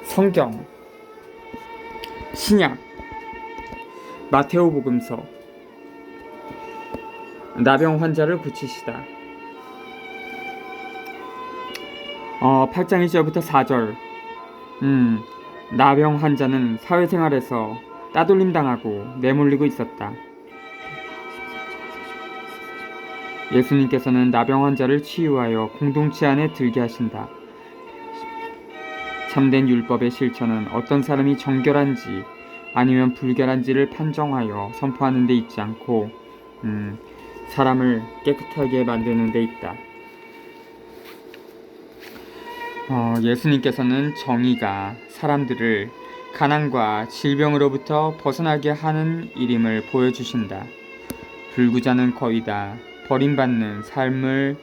성경 신약 마테오복음서 나병 환자를 고치시다. 8장 1절부터 4절. 나병 환자는 사회생활에서 따돌림 당하고 내몰리고 있었다. 예수님께서는 나병 환자를 치유하여 공동체 안에 들게 하신다. 참된 율법의 실천은 어떤 사람이 정결한지 아니면 불결한지를 판정하여 선포하는 데 있지 않고 사람을 깨끗하게 만드는 데 있다. 예수님께서는 정의가 사람들을 가난과 질병으로부터 벗어나게 하는 일임을 보여주신다. 불구자는 거의 다 버림받는 삶을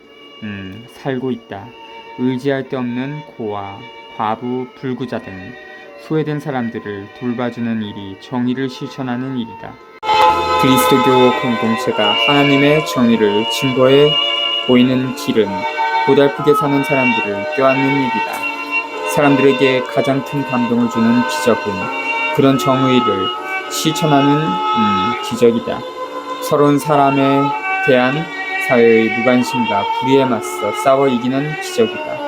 살고 있다. 의지할 데 없는 고아, 과부, 불구자 등 소외된 사람들을 돌봐주는 일이 정의를 실천하는 일이다. 그리스도교 공동체가 하나님의 정의를 증거해 보이는 길은 고달프게 사는 사람들을 껴안는 일이다. 사람들에게 가장 큰 감동을 주는 기적은 그런 정의를 실천하는 기적이다. 서러운 사람에 대한 사회의 무관심과 불의에 맞서 싸워 이기는 기적이다.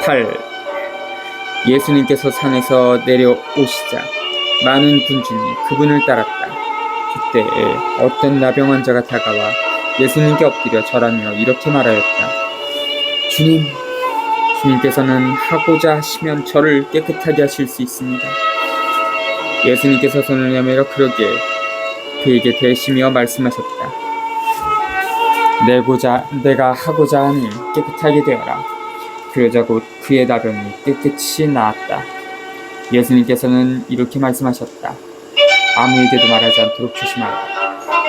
8. 예수님께서 산에서 내려오시자 많은 군중이 그분을 따랐다. 그때에 어떤 나병 환자가 다가와 예수님께 엎드려 절하며 이렇게 말하였다. 주님께서는 하고자 하시면 저를 깨끗하게 하실 수 있습니다. 예수님께서 손을 내밀어 그에게 대시며 말씀하셨다. 내가 하고자 하니 깨끗하게 되어라. 그러자 곧 그의 나병이 깨끗이 나았다. 예수님께서는 이렇게 말씀하셨다. 아무에게도 말하지 않도록 조심하라.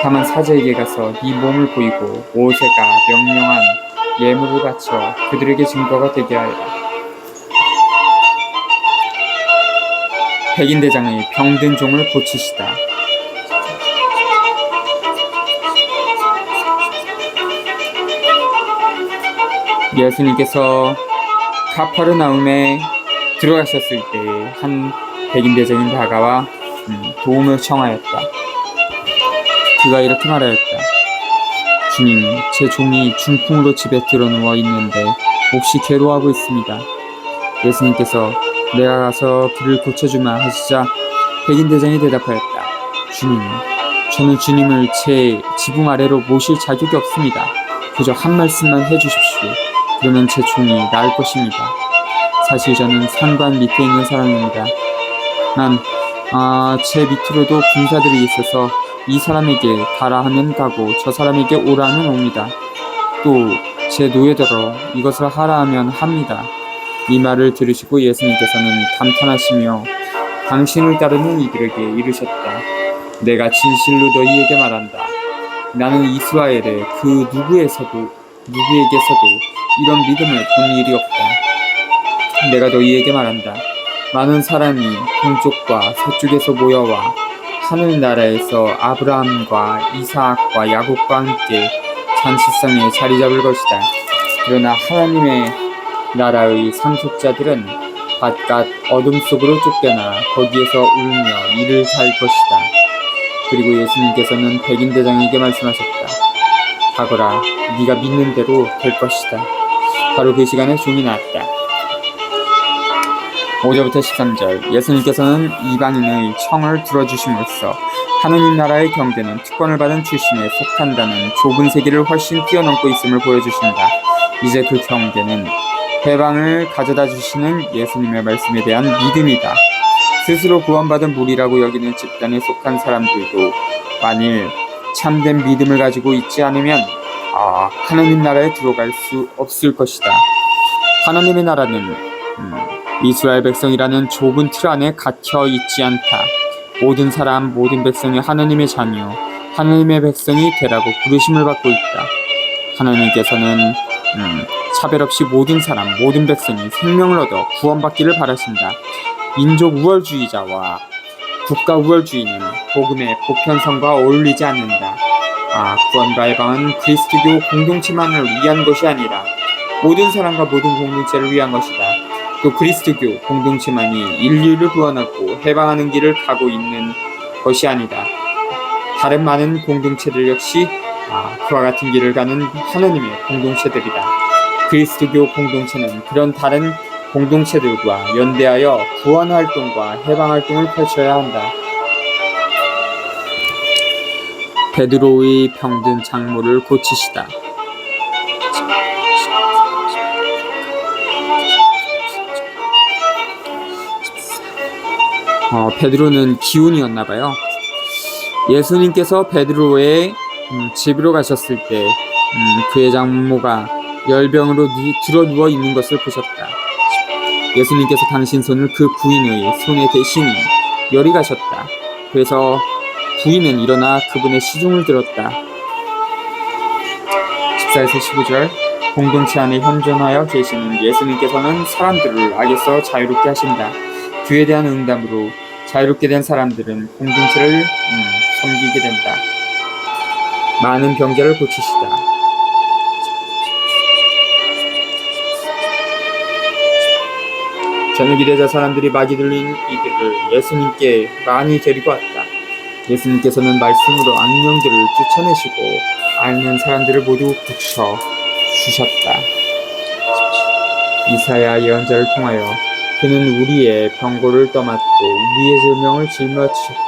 다만 사자에게 가서 네 몸을 보이고 모세가 명령한 예물을 바쳐 그들에게 증거가 되게 하여라. 백인대장의 병든 종을 고치시다. 예수님께서 카퍼르나움에 들어가셨을 때 한 백인대장이 다가와 도움을 청하였다. 그가 이렇게 말하였다. 주님, 제 종이 중풍으로 집에 들어누워 있는데 몹시 괴로워하고 있습니다. 예수님께서 내가 가서 그를 고쳐주마 하시자 백인대장이 대답하였다. 주님, 저는 주님을 제 지붕 아래로 모실 자격이 없습니다. 그저 한 말씀만 해주십시오. 그러면 제 종이 나을 것입니다. 사실 저는 상관 밑에 있는 사람입니다. 제 밑으로도 군사들이 있어서 이 사람에게 가라 하면 가고 저 사람에게 오라 하면 옵니다. 또 제 노예더러 이것을 하라 하면 합니다. 이 말을 들으시고 예수님께서는 감탄하시며 당신을 따르는 이들에게 이르셨다. 내가 진실로 너희에게 말한다. 나는 이스라엘의 그 누구에게서도 이런 믿음을 본 일이 없다. 내가 너희에게 말한다. 많은 사람이 동쪽과 서쪽에서 모여와 하늘나라에서 아브라함과 이삭과 야곱과 함께 잔치상에 자리 잡을 것이다. 그러나 하나님의 나라의 상속자들은 바깥 어둠 속으로 쫓겨나 거기에서 울며 이를 갈 것이다. 그리고 예수님께서는 백인대장에게 말씀하셨다. 가거라, 네가 믿는 대로 될 것이다. 바로 그 시간에 종이 나았다. 5절부터 13절. 예수님께서는 이방인의 청을 들어주심으로써 하느님 나라의 경계는 특권을 받은 출신에 속한다는 좁은 세계를 훨씬 뛰어넘고 있음을 보여주신다. 이제 그 경계는 해방을 가져다 주시는 예수님의 말씀에 대한 믿음이다. 스스로 구원받은 무리라고 여기는 집단에 속한 사람들도 만일 참된 믿음을 가지고 있지 않으면 하나님 나라에 들어갈 수 없을 것이다. 하나님의 나라는 이스라엘 백성이라는 좁은 틀 안에 갇혀 있지 않다. 모든 사람, 모든 백성이 하나님의 자녀, 하나님의 백성이 되라고 부르심을 받고 있다. 하나님께서는 차별 없이 모든 사람, 모든 백성이 생명을 얻어 구원받기를 바라신다. 민족 우월주의자와 국가 우월주의는 복음의 보편성과 어울리지 않는다. 구원과 해방은 그리스도교 공동체만을 위한 것이 아니라 모든 사람과 모든 공동체를 위한 것이다. 또 그리스도교 공동체만이 인류를 구원하고 해방하는 길을 가고 있는 것이 아니다. 다른 많은 공동체들 역시 그와 같은 길을 가는 하나님의 공동체들이다. 그리스도교 공동체는 그런 다른 공동체들과 연대하여 구원 활동과 해방 활동을 펼쳐야 한다. 베드로의 병든 장모를 고치시다. 베드로는 기운이었나봐요. 예수님께서 베드로의 집으로 가셨을 때 그의 장모가 열병으로 들어 누워 있는 것을 보셨다. 예수님께서 당신 손을 그 부인의 손에 대시니 열이 가셨다. 그래서 부인은 일어나 그분의 시중을 들었다. 14에서 15절 공동체 안에 현존하여 계시는 예수님께서는 사람들을 악에서 자유롭게 하신다. 그에 대한 응답으로 자유롭게 된 사람들은 공동체를 섬기게 된다. 많은 병자를 고치시다. 저녁이 되자 사람들이 막이 들린 이들을 예수님께 많이 데리고 왔다. 예수님께서는 말씀으로 악령들을 쫓아내시고 앓는 사람들을 모두 고쳐 주셨다. 이사야 예언자를 통하여 그는 우리의 병고를 떠맡고 우리의 질병을 짊어지셨다.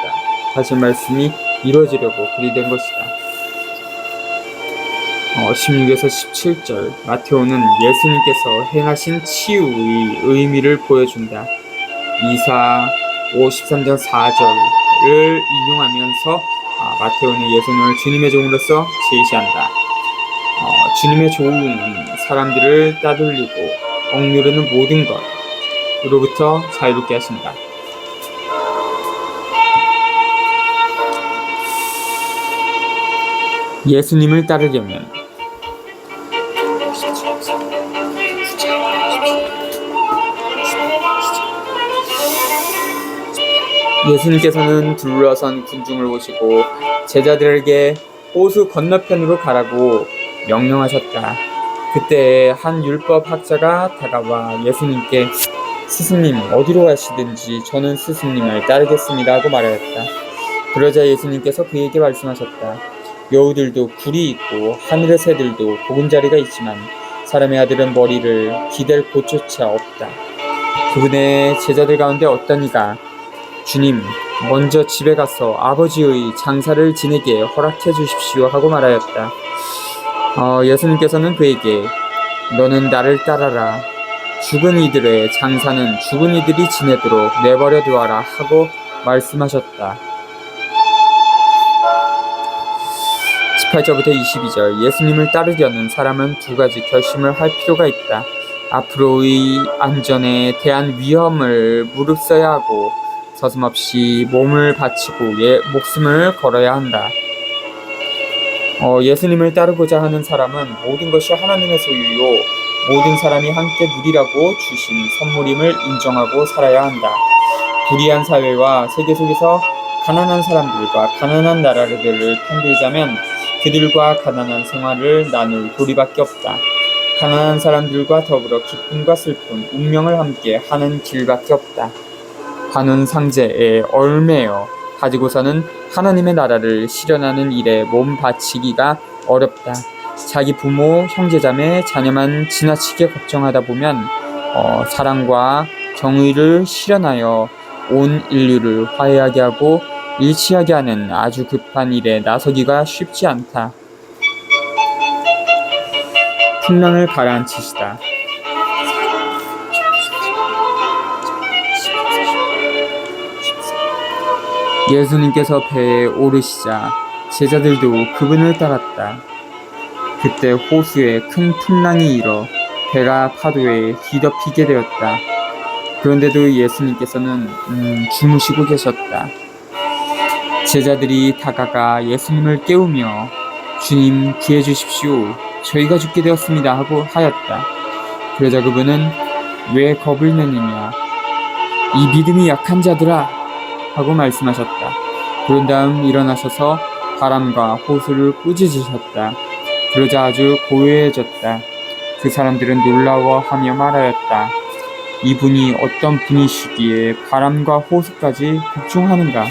하신 말씀이 이루어지려고 그리 된 것이다. 16에서 17절 마테오는 예수님께서 행하신 치유의 의미를 보여준다. 이사 53장 4절을 인용하면서 마테오는 예수님을 주님의 종으로서 제시한다. 주님의 종은 사람들을 따돌리고 억누르는 모든 것으로부터 자유롭게 하신다. 예수님을 따르려면 예수님께서는 둘러선 군중을 보시고 제자들에게 호수 건너편으로 가라고 명령하셨다. 그때 한 율법 학자가 다가와 예수님께 스승님 어디로 가시든지 저는 스승님을 따르겠습니다 하고 말하였다. 그러자 예수님께서 그에게 말씀하셨다. 여우들도 굴이 있고 하늘의 새들도 보금자리가 있지만 사람의 아들은 머리를 기댈 곳조차 없다. 그분의 제자들 가운데 어떤 이가 주님 먼저 집에 가서 아버지의 장사를 지내게 허락해 주십시오 하고 말하였다. 예수님께서는 그에게 너는 나를 따라라. 죽은 이들의 장사는 죽은 이들이 지내도록 내버려 두어라 하고 말씀하셨다. 18절부터 22절 예수님을 따르려는 사람은 두 가지 결심을 할 필요가 있다. 앞으로의 안전에 대한 위험을 무릅써야 하고 서슴없이 몸을 바치고 목숨을 걸어야 한다. 예수님을 따르고자 하는 사람은 모든 것이 하나님의 소유요 모든 사람이 함께 누리라고 주신 선물임을 인정하고 살아야 한다. 불의한 사회와 세계 속에서 가난한 사람들과 가난한 나라들을 편들자면 그들과 가난한 생활을 나눌 도리밖에 없다. 가난한 사람들과 더불어 기쁨과 슬픔, 운명을 함께 하는 길밖에 없다. 한운 상제에 얼매여 가지고서는 하나님의 나라를 실현하는 일에 몸 바치기가 어렵다. 자기 부모, 형제자매, 자녀만 지나치게 걱정하다 보면 사랑과 정의를 실현하여 온 인류를 화해하게 하고 일치하게 하는 아주 급한 일에 나서기가 쉽지 않다. 풍랑을 가라앉히시다. 예수님께서 배에 오르시자 제자들도 그분을 따랐다. 그때 호수에 큰 풍랑이 일어 배가 파도에 뒤덮이게 되었다. 그런데도 예수님께서는 주무시고 계셨다. 제자들이 다가가 예수님을 깨우며 주님 구해 주십시오. 저희가 죽게 되었습니다 하고 하였다. 그러자 그분은 왜 겁을 내느냐 이 믿음이 약한 자들아 하고 말씀하셨다. 그런 다음 일어나셔서 바람과 호수를 꾸짖으셨다. 그러자 아주 고요해졌다. 그 사람들은 놀라워하며 말하였다. 이분이 어떤 분이시기에 바람과 호수까지 복종하는가?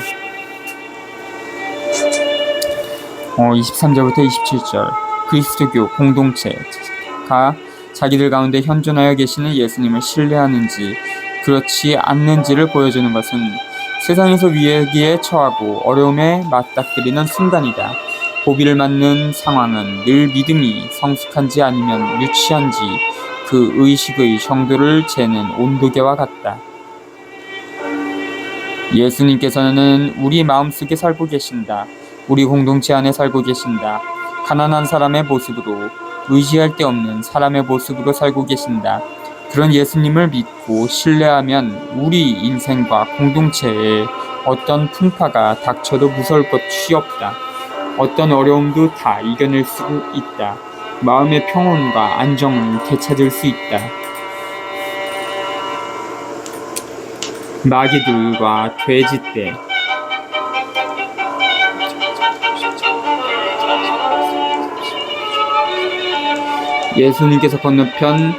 23절부터 27절. 그리스도교 공동체가 자기들 가운데 현존하여 계시는 예수님을 신뢰하는지 그렇지 않는지를 보여주는 것은 세상에서 위기에 처하고 어려움에 맞닥뜨리는 순간이다. 고비를 맞는 상황은 늘 믿음이 성숙한지 아니면 유치한지 그 의식의 정도를 재는 온도계와 같다. 예수님께서는 우리 마음속에 살고 계신다. 우리 공동체 안에 살고 계신다. 가난한 사람의 모습으로, 의지할 데 없는 사람의 모습으로 살고 계신다. 그런 예수님을 믿고 신뢰하면 우리 인생과 공동체에 어떤 풍파가 닥쳐도 무서울 것이 없다. 어떤 어려움도 다 이겨낼 수 있다. 마음의 평온과 안정을 되찾을 수 있다. 마귀들과 돼지떼. 예수님께서 건너편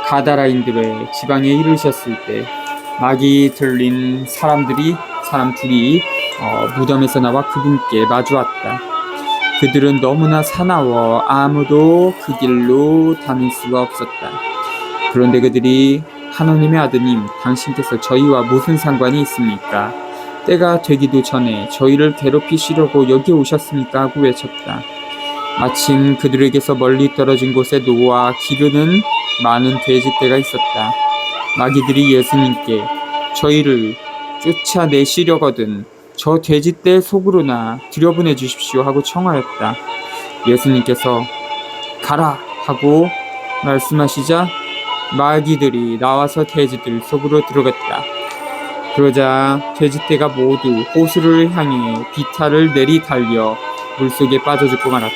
가다라인들의 지방에 이르셨을 때 마귀 들린 사람 둘이 무덤에서 나와 그분께 마주왔다. 그들은 너무나 사나워 아무도 그 길로 다닐 수가 없었다. 그런데 그들이 하나님의 아드님, 당신께서 저희와 무슨 상관이 있습니까? 때가 되기도 전에 저희를 괴롭히시려고 여기 오셨습니까? 하고 외쳤다. 마침 그들에게서 멀리 떨어진 곳에 노아 기르는 많은 돼지떼가 있었다. 마귀들이 예수님께 저희를 쫓아내시려거든 저 돼지떼 속으로나 들여보내 주십시오 하고 청하였다. 예수님께서 가라 하고 말씀하시자 마귀들이 나와서 돼지들 속으로 들어갔다. 그러자 돼지떼가 모두 호수를 향해 비탈을 내리달려 물속에 빠져 죽고 말았다.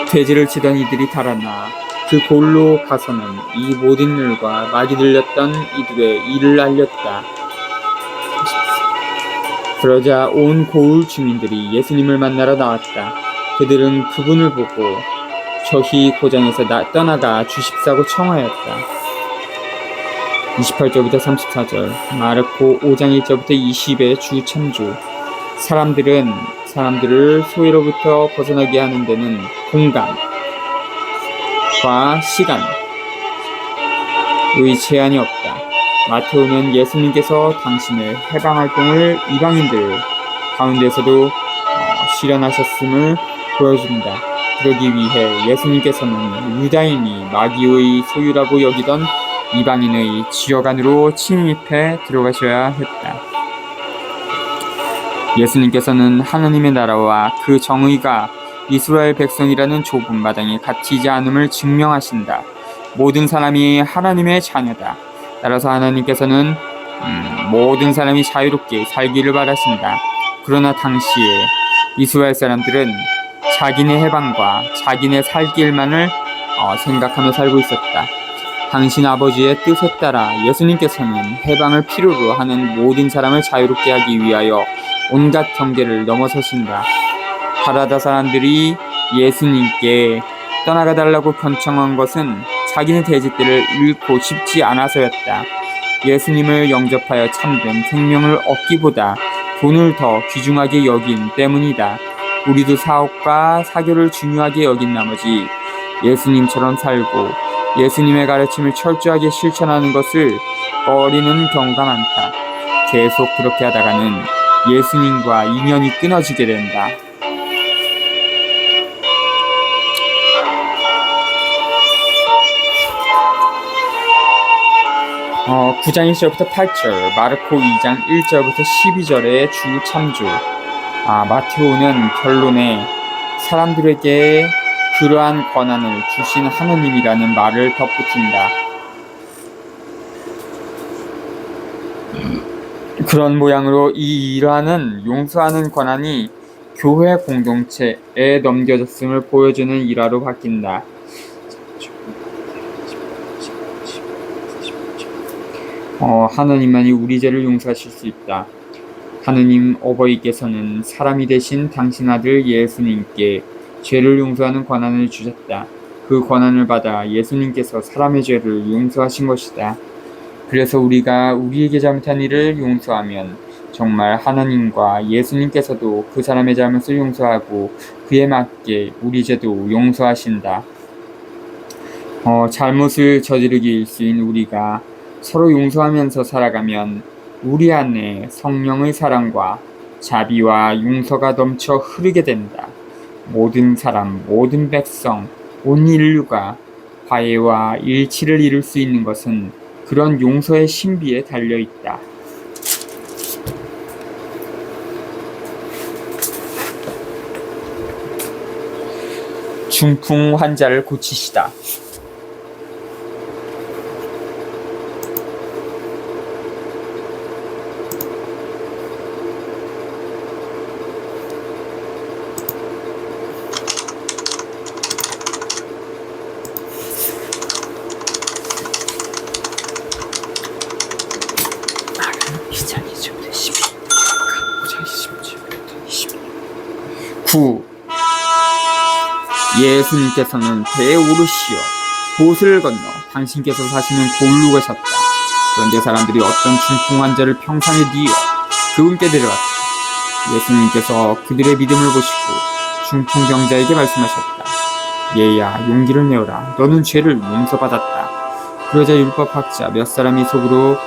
돼지를 치던 이들이 달아나 그 골로 가서는 이 모든 일과 마귀 들렸던 이들의 일을 알렸다. 그러자 온 고을 주민들이 예수님을 만나러 나왔다. 그들은 그분을 보고 저희 고장에서 떠나가 주십사고 청하였다. 28절부터 34절. 마르코 5장 1절부터 20의 주 참조. 사람들을 소외로부터 벗어나게 하는 데는 공간과 시간의 제한이 없다. 마테오는 예수님께서 당신의 해방활동을 이방인들 가운데서도 실현하셨음을 보여준다. 그러기 위해 예수님께서는 유다인이 마귀의 소유라고 여기던 이방인의 지역 안으로 침입해 들어가셔야 했다. 예수님께서는 하나님의 나라와 그 정의가 이스라엘 백성이라는 좁은 마당에 갇히지 않음을 증명하신다. 모든 사람이 하나님의 자녀다. 따라서 하나님께서는 모든 사람이 자유롭게 살기를 바라신다. 그러나 당시에 이스라엘 사람들은 자기네 해방과 자기네 살 길만을 생각하며 살고 있었다. 당신 아버지의 뜻에 따라 예수님께서는 해방을 필요로 하는 모든 사람을 자유롭게 하기 위하여 온갖 경계를 넘어서신다. 가라다 사람들이 예수님께 떠나가달라고 간청한 것은 자기네 돼지떼를 잃고 싶지 않아서였다. 예수님을 영접하여 참된 생명을 얻기보다 돈을 더 귀중하게 여긴 때문이다. 우리도 사업과 사교를 중요하게 여긴 나머지 예수님처럼 살고 예수님의 가르침을 철저하게 실천하는 것을 꺼리는 경우가 많다. 계속 그렇게 하다가는 예수님과 인연이 끊어지게 된다. 9장 1절부터 8절, 마르코 2장 1절부터 12절의 주 참조. 마테오는 결론에 사람들에게 그러한 권한을 주신 하느님이라는 말을 덧붙인다. 그런 모양으로 이 일화는 용서하는 권한이 교회 공동체에 넘겨졌음을 보여주는 일화로 바뀐다. 하나님만이 우리 죄를 용서하실 수 있다. 하느님 어버이께서는 사람이 되신 당신 아들 예수님께 죄를 용서하는 권한을 주셨다. 그 권한을 받아 예수님께서 사람의 죄를 용서하신 것이다. 그래서 우리가 우리에게 잘못한 일을 용서하면 정말 하나님과 예수님께서도 그 사람의 잘못을 용서하고 그에 맞게 우리 죄도 용서하신다. 잘못을 저지르기 일수인 우리가 서로 용서하면서 살아가면 우리 안에 성령의 사랑과 자비와 용서가 넘쳐 흐르게 된다. 모든 사람, 모든 백성, 온 인류가 화해와 일치를 이룰 수 있는 것은 그런 용서의 신비에 달려있다. 중풍 환자를 고치시다. 예수님께서는 배에 오르시어 보슬을 건너 당신께서 사시는 골로 가셨다. 그런데 사람들이 어떤 중풍 환자를 평상에 뉘어 그분께 데려왔다. 예수님께서 그들의 믿음을 보시고 중풍 병자에게 말씀하셨다. 얘야, 용기를 내어라. 너는 죄를 용서받았다. 그러자 율법학자 몇 사람이 속으로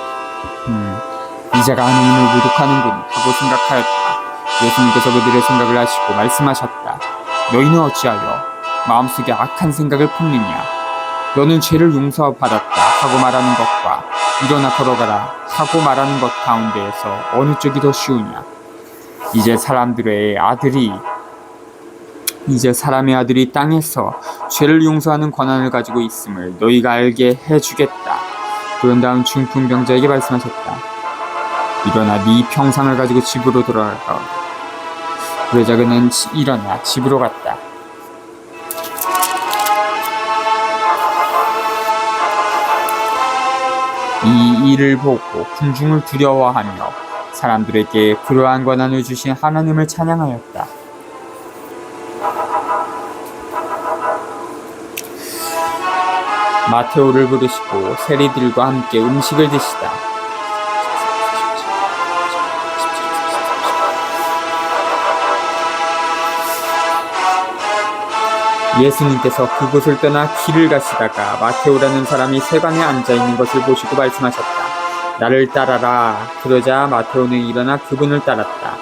이자가 하느님을 모독하는군 하고 생각하였다. 예수님께서 그들의 생각을 아시고 말씀하셨다. 너희는 어찌하여 마음속에 악한 생각을 품느냐. 너는 죄를 용서받았다 하고 말하는 것과 일어나 걸어가라 하고 말하는 것 가운데에서 어느 쪽이 더 쉬우냐. 이제 사람의 아들이 땅에서 죄를 용서하는 권한을 가지고 있음을 너희가 알게 해주겠다. 그런 다음 중풍병자에게 말씀하셨다. 일어나 네 평상을 가지고 집으로 돌아가라. 그러자 그는 일어나 집으로 갔다. 이 일을 보고 군중을 두려워하며 사람들에게 그러한 권한을 주신 하나님을 찬양하였다. 마테오를 부르시고 세리들과 함께 음식을 드시다. 예수님께서 그곳을 떠나 길을 가시다가 마테오라는 사람이 세관에 앉아있는 것을 보시고 말씀하셨다. 나를 따라라. 그러자 마테오는 일어나 그분을 따랐다.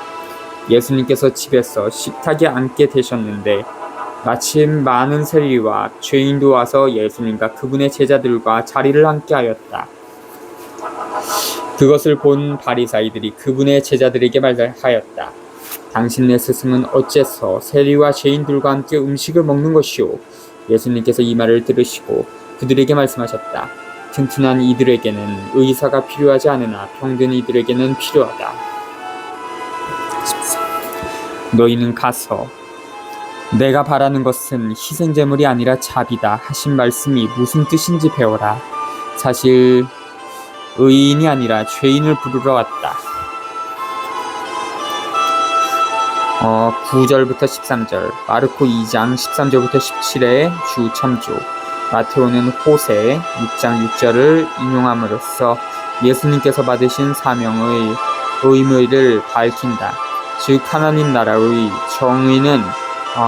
예수님께서 집에서 식탁에 앉게 되셨는데 마침 많은 세리와 죄인도 와서 예수님과 그분의 제자들과 자리를 함께 하였다. 그것을 본 바리사이들이 그분의 제자들에게 말하였다. 당신네 스승은 어째서 세리와 죄인들과 함께 음식을 먹는 것이오? 예수님께서 이 말을 들으시고 그들에게 말씀하셨다. 튼튼한 이들에게는 의사가 필요하지 않으나 병든 이들에게는 필요하다. 너희는 가서 내가 바라는 것은 희생제물이 아니라 자비다 하신 말씀이 무슨 뜻인지 배워라. 사실 의인이 아니라 죄인을 부르러 왔다. 9절부터 13절, 마르코 2장 13절부터 17의 주 첨조, 마테오는 호세 6장 6절을 인용함으로써 예수님께서 받으신 사명의 의무를 밝힌다. 즉 하나님 나라의 정의는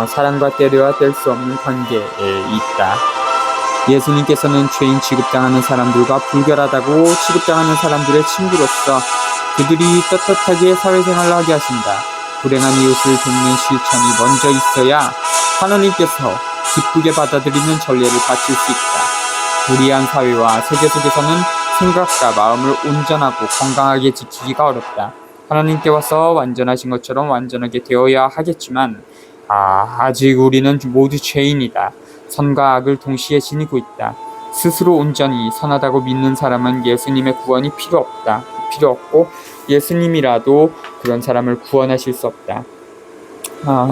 사람과 때려야 뗄 수 없는 관계에 있다. 예수님께서는 죄인 취급당하는 사람들과 불결하다고 취급당하는 사람들의 친구로서 그들이 떳떳하게 사회생활을 하게 하신다. 불행한 이웃을 돕는 실천이 먼저 있어야 하나님께서 기쁘게 받아들이는 전례를 바칠 수 있다. 불의한 사회와 세계 속에서는 생각과 마음을 온전하고 건강하게 지키기가 어렵다. 하나님께 와서 완전하신 것처럼 완전하게 되어야 하겠지만 아직 우리는 모두 죄인이다. 선과 악을 동시에 지니고 있다. 스스로 온전히 선하다고 믿는 사람은 예수님의 구원이 필요 없고 예수님이라도 그런 사람을 구원하실 수 없다.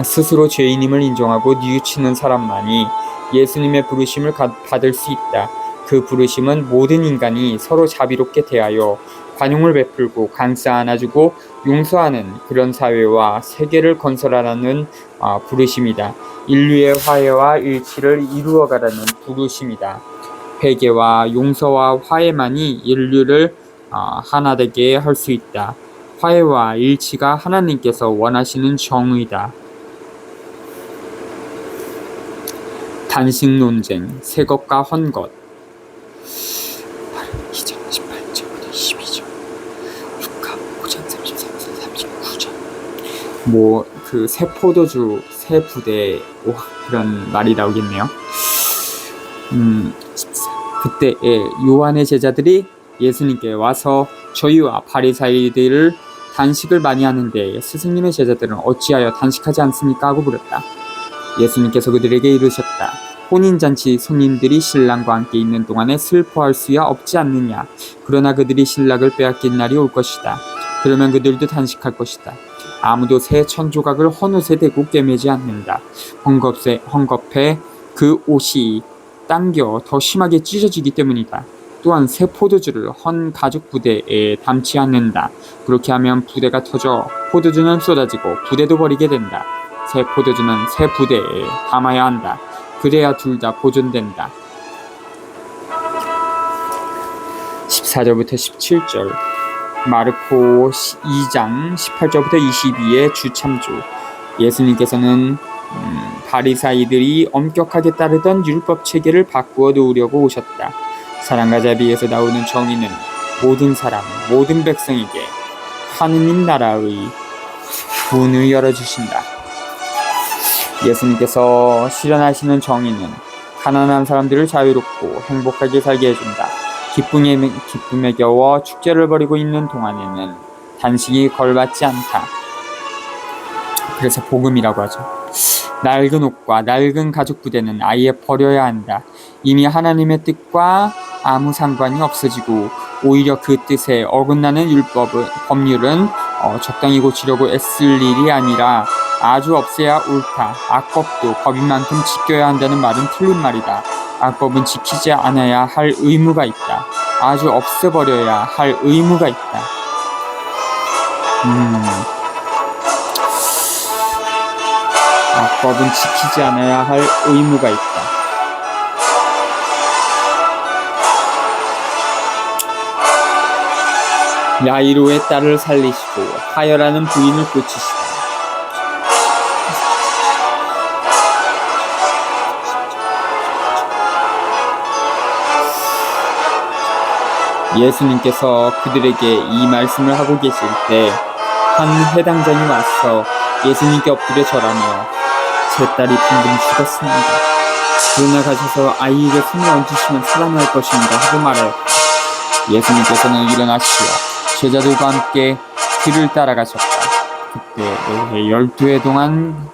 스스로 죄인임을 인정하고 뉘우치는 사람만이 예수님의 부르심을 받을 수 있다. 그 부르심은 모든 인간이 서로 자비롭게 대하여 관용을 베풀고 감싸 안아주고 용서하는 그런 사회와 세계를 건설하라는 부르심이다. 인류의 화해와 일치를 이루어가라는 부르심이다. 회개와 용서와 화해만이 인류를 하나 되게 할 수 있다. 화해와 일치가 하나님께서 원하시는 정의다. 단식 논쟁, 새 것과 헌 것. 2장 18절부터 22절. 루카 5장 33에서 39절. 그 새 포도주, 새 부대, 그런 말이 나오겠네요. 14. 그때에 요한의 제자들이 예수님께 와서 저희와 바리사이들을 단식을 많이 하는데 스승님의 제자들은 어찌하여 단식하지 않습니까? 하고 물었다. 예수님께서 그들에게 이르셨다. 혼인잔치 손님들이 신랑과 함께 있는 동안에 슬퍼할 수야 없지 않느냐. 그러나 그들이 신랑을 빼앗긴 날이 올 것이다. 그러면 그들도 단식할 것이다. 아무도 새 천조각을 헌옷에 대고 꿰매지 않는다. 헝겊에 그 옷이 당겨 더 심하게 찢어지기 때문이다. 또한 새 포도주를 헌 가죽 부대에 담지 않는다. 그렇게 하면 부대가 터져 포도주는 쏟아지고 부대도 버리게 된다. 새 포도주는 새 부대에 담아야 한다. 그래야 둘 다 보존된다. 14절부터 17절. 마르코 2장 18절부터 22의 주참조. 예수님께서는 바리사이들이 엄격하게 따르던 율법 체계를 바꾸어 놓으려고 오셨다. 사랑과 자비에서 나오는 정의는 모든 사람, 모든 백성에게 하느님 나라의 문을 열어주신다. 예수님께서 실현하시는 정의는 가난한 사람들을 자유롭고 행복하게 살게 해준다. 기쁨에 겨워 축제를 벌이고 있는 동안에는 단식이 걸받지 않다. 그래서 복음이라고 하죠. 낡은 옷과 낡은 가죽 부대는 아예 버려야 한다. 이미 하나님의 뜻과 아무 상관이 없어지고 오히려 그 뜻에 어긋나는 법률은 적당히 고치려고 애쓸 일이 아니라 아주 없애야 옳다. 악법도 법인 만큼 지켜야 한다는 말은 틀린 말이다. 악법은 지키지 않아야 할 의무가 있다. 아주 없애버려야 할 의무가 있다. 악법은 지키지 않아야 할 의무가 있다. 야이로의 딸을 살리시고 하여라는 부인을 고치시다. 예수님께서 그들에게 이 말씀을 하고 계실 때 한 회당장이 와서 예수님께 엎드려 절하며 제 딸이 방금 죽었습니다. 그러나 가셔서 아이에게 손을 얹으시면 살아날 것입니다 하고 말하였다. 예수님께서는 일어나시어 제자들과 함께 길을 따라가셨다. 그때 12해 동안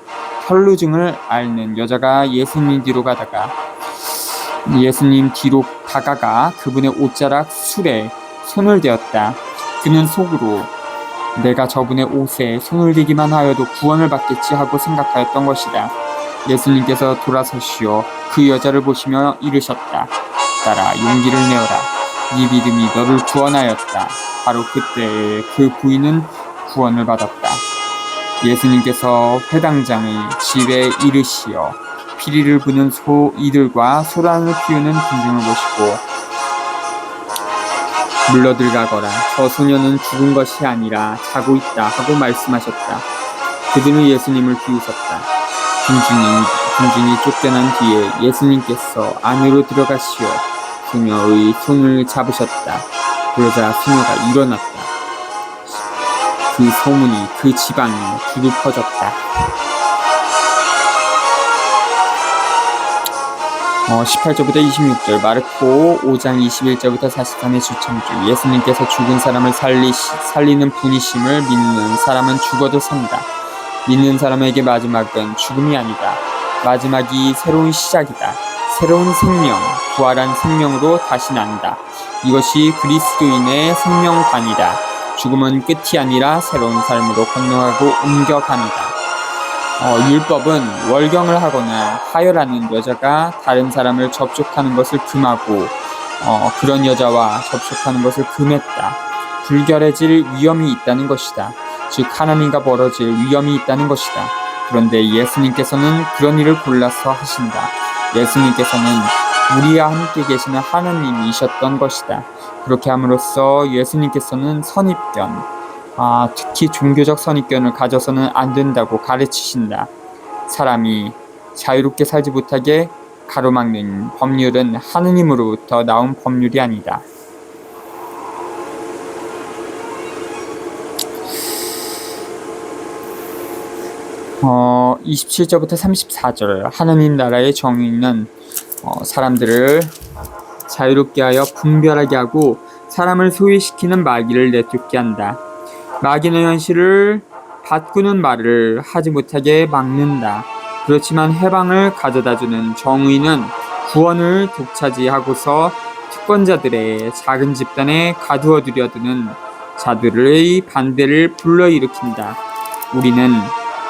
혈루증을 앓는 여자가 예수님 뒤로 다가가 그분의 옷자락 술에 손을 대었다. 그는 속으로 내가 저분의 옷에 손을 대기만 하여도 구원을 받겠지 하고 생각하였던 것이다. 예수님께서 돌아서시어 그 여자를 보시며 이르셨다. 딸아, 용기를 내어라. 네 믿음이 너를 구원하였다. 바로 그때 그 부인은 구원을 받았다. 예수님께서 회당장의 집에 이르시어 피리를 부는 이들과 소란을 피우는 군중을 보시고 물러들가거라. 저 소녀는 죽은 것이 아니라 자고 있다 하고 말씀하셨다. 그들은 예수님을 비웃었다. 군중이 쫓겨난 뒤에 예수님께서 안으로 들어가시어 소녀의 손을 잡으셨다. 그러자 소녀가 일어났다. 그 소문이 그 지방에 두루 퍼졌다. 18절부터 26절. 마르코 5장 21절부터 43의 주참조. 예수님께서 죽은 사람을 살리는 분이심을 믿는 사람은 죽어도 산다. 믿는 사람에게 마지막은 죽음이 아니다. 마지막이 새로운 시작이다. 새로운 생명, 부활한 생명으로 다시 난다. 이것이 그리스도인의 생명관이다. 죽음은 끝이 아니라 새로운 삶으로 건너가고 옮겨갑니다. 율법은 월경을 하거나 하여라는 여자가 다른 사람을 접촉하는 것을 금하고 그런 여자와 접촉하는 것을 금했다. 불결해질 위험이 있다는 것이다. 즉 하나님과 멀어질 위험이 있다는 것이다. 그런데 예수님께서는 그런 일을 골라서 하신다. 예수님께서는 우리와 함께 계시는 하나님이셨던 것이다. 그렇게 함으로써 예수님께서는 선입견, 특히 종교적 선입견을 가져서는 안 된다고 가르치신다. 사람이 자유롭게 살지 못하게 가로막는 법률은 하느님으로부터 나온 법률이 아니다. 27절부터 34절 하느님 나라의 정의는 사람들을 자유롭게 하여 분별하게 하고 사람을 소외시키는 마귀를 내쫓게 한다. 마귀는 현실을 바꾸는 말을 하지 못하게 막는다. 그렇지만 해방을 가져다주는 정의는 구원을 독차지하고서 특권자들의 작은 집단에 가두어두려 드는 자들의 반대를 불러일으킨다. 우리는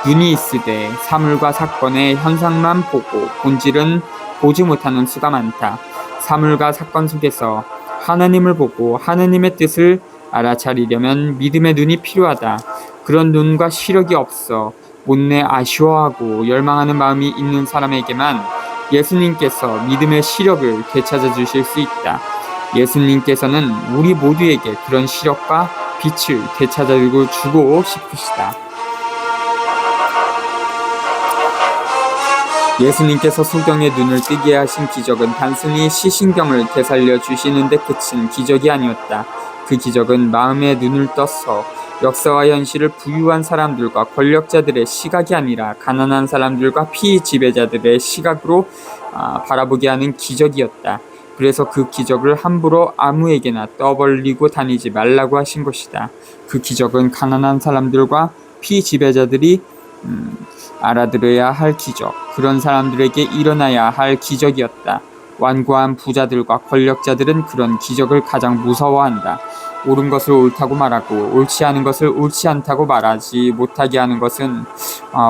눈이 있으되 사물과 사건의 현상만 보고 본질은 보지 못하는 수가 많다. 사물과 사건 속에서 하나님을 보고 하나님의 뜻을 알아차리려면 믿음의 눈이 필요하다. 그런 눈과 시력이 없어 못내 아쉬워하고 열망하는 마음이 있는 사람에게만 예수님께서 믿음의 시력을 되찾아 주실 수 있다. 예수님께서는 우리 모두에게 그런 시력과 빛을 되찾아 주고 싶으시다. 예수님께서 소경의 눈을 뜨게 하신 기적은 단순히 시신경을 되살려 주시는 데 그친 기적이 아니었다. 그 기적은 마음의 눈을 떠서 역사와 현실을 부유한 사람들과 권력자들의 시각이 아니라 가난한 사람들과 피지배자들의 시각으로 바라보게 하는 기적이었다. 그래서 그 기적을 함부로 아무에게나 떠벌리고 다니지 말라고 하신 것이다. 그 기적은 가난한 사람들과 피지배자들이 알아들어야 할 기적, 그런 사람들에게 일어나야 할 기적이었다. 완고한 부자들과 권력자들은 그런 기적을 가장 무서워한다. 옳은 것을 옳다고 말하고 옳지 않은 것을 옳지 않다고 말하지 못하게 하는 것은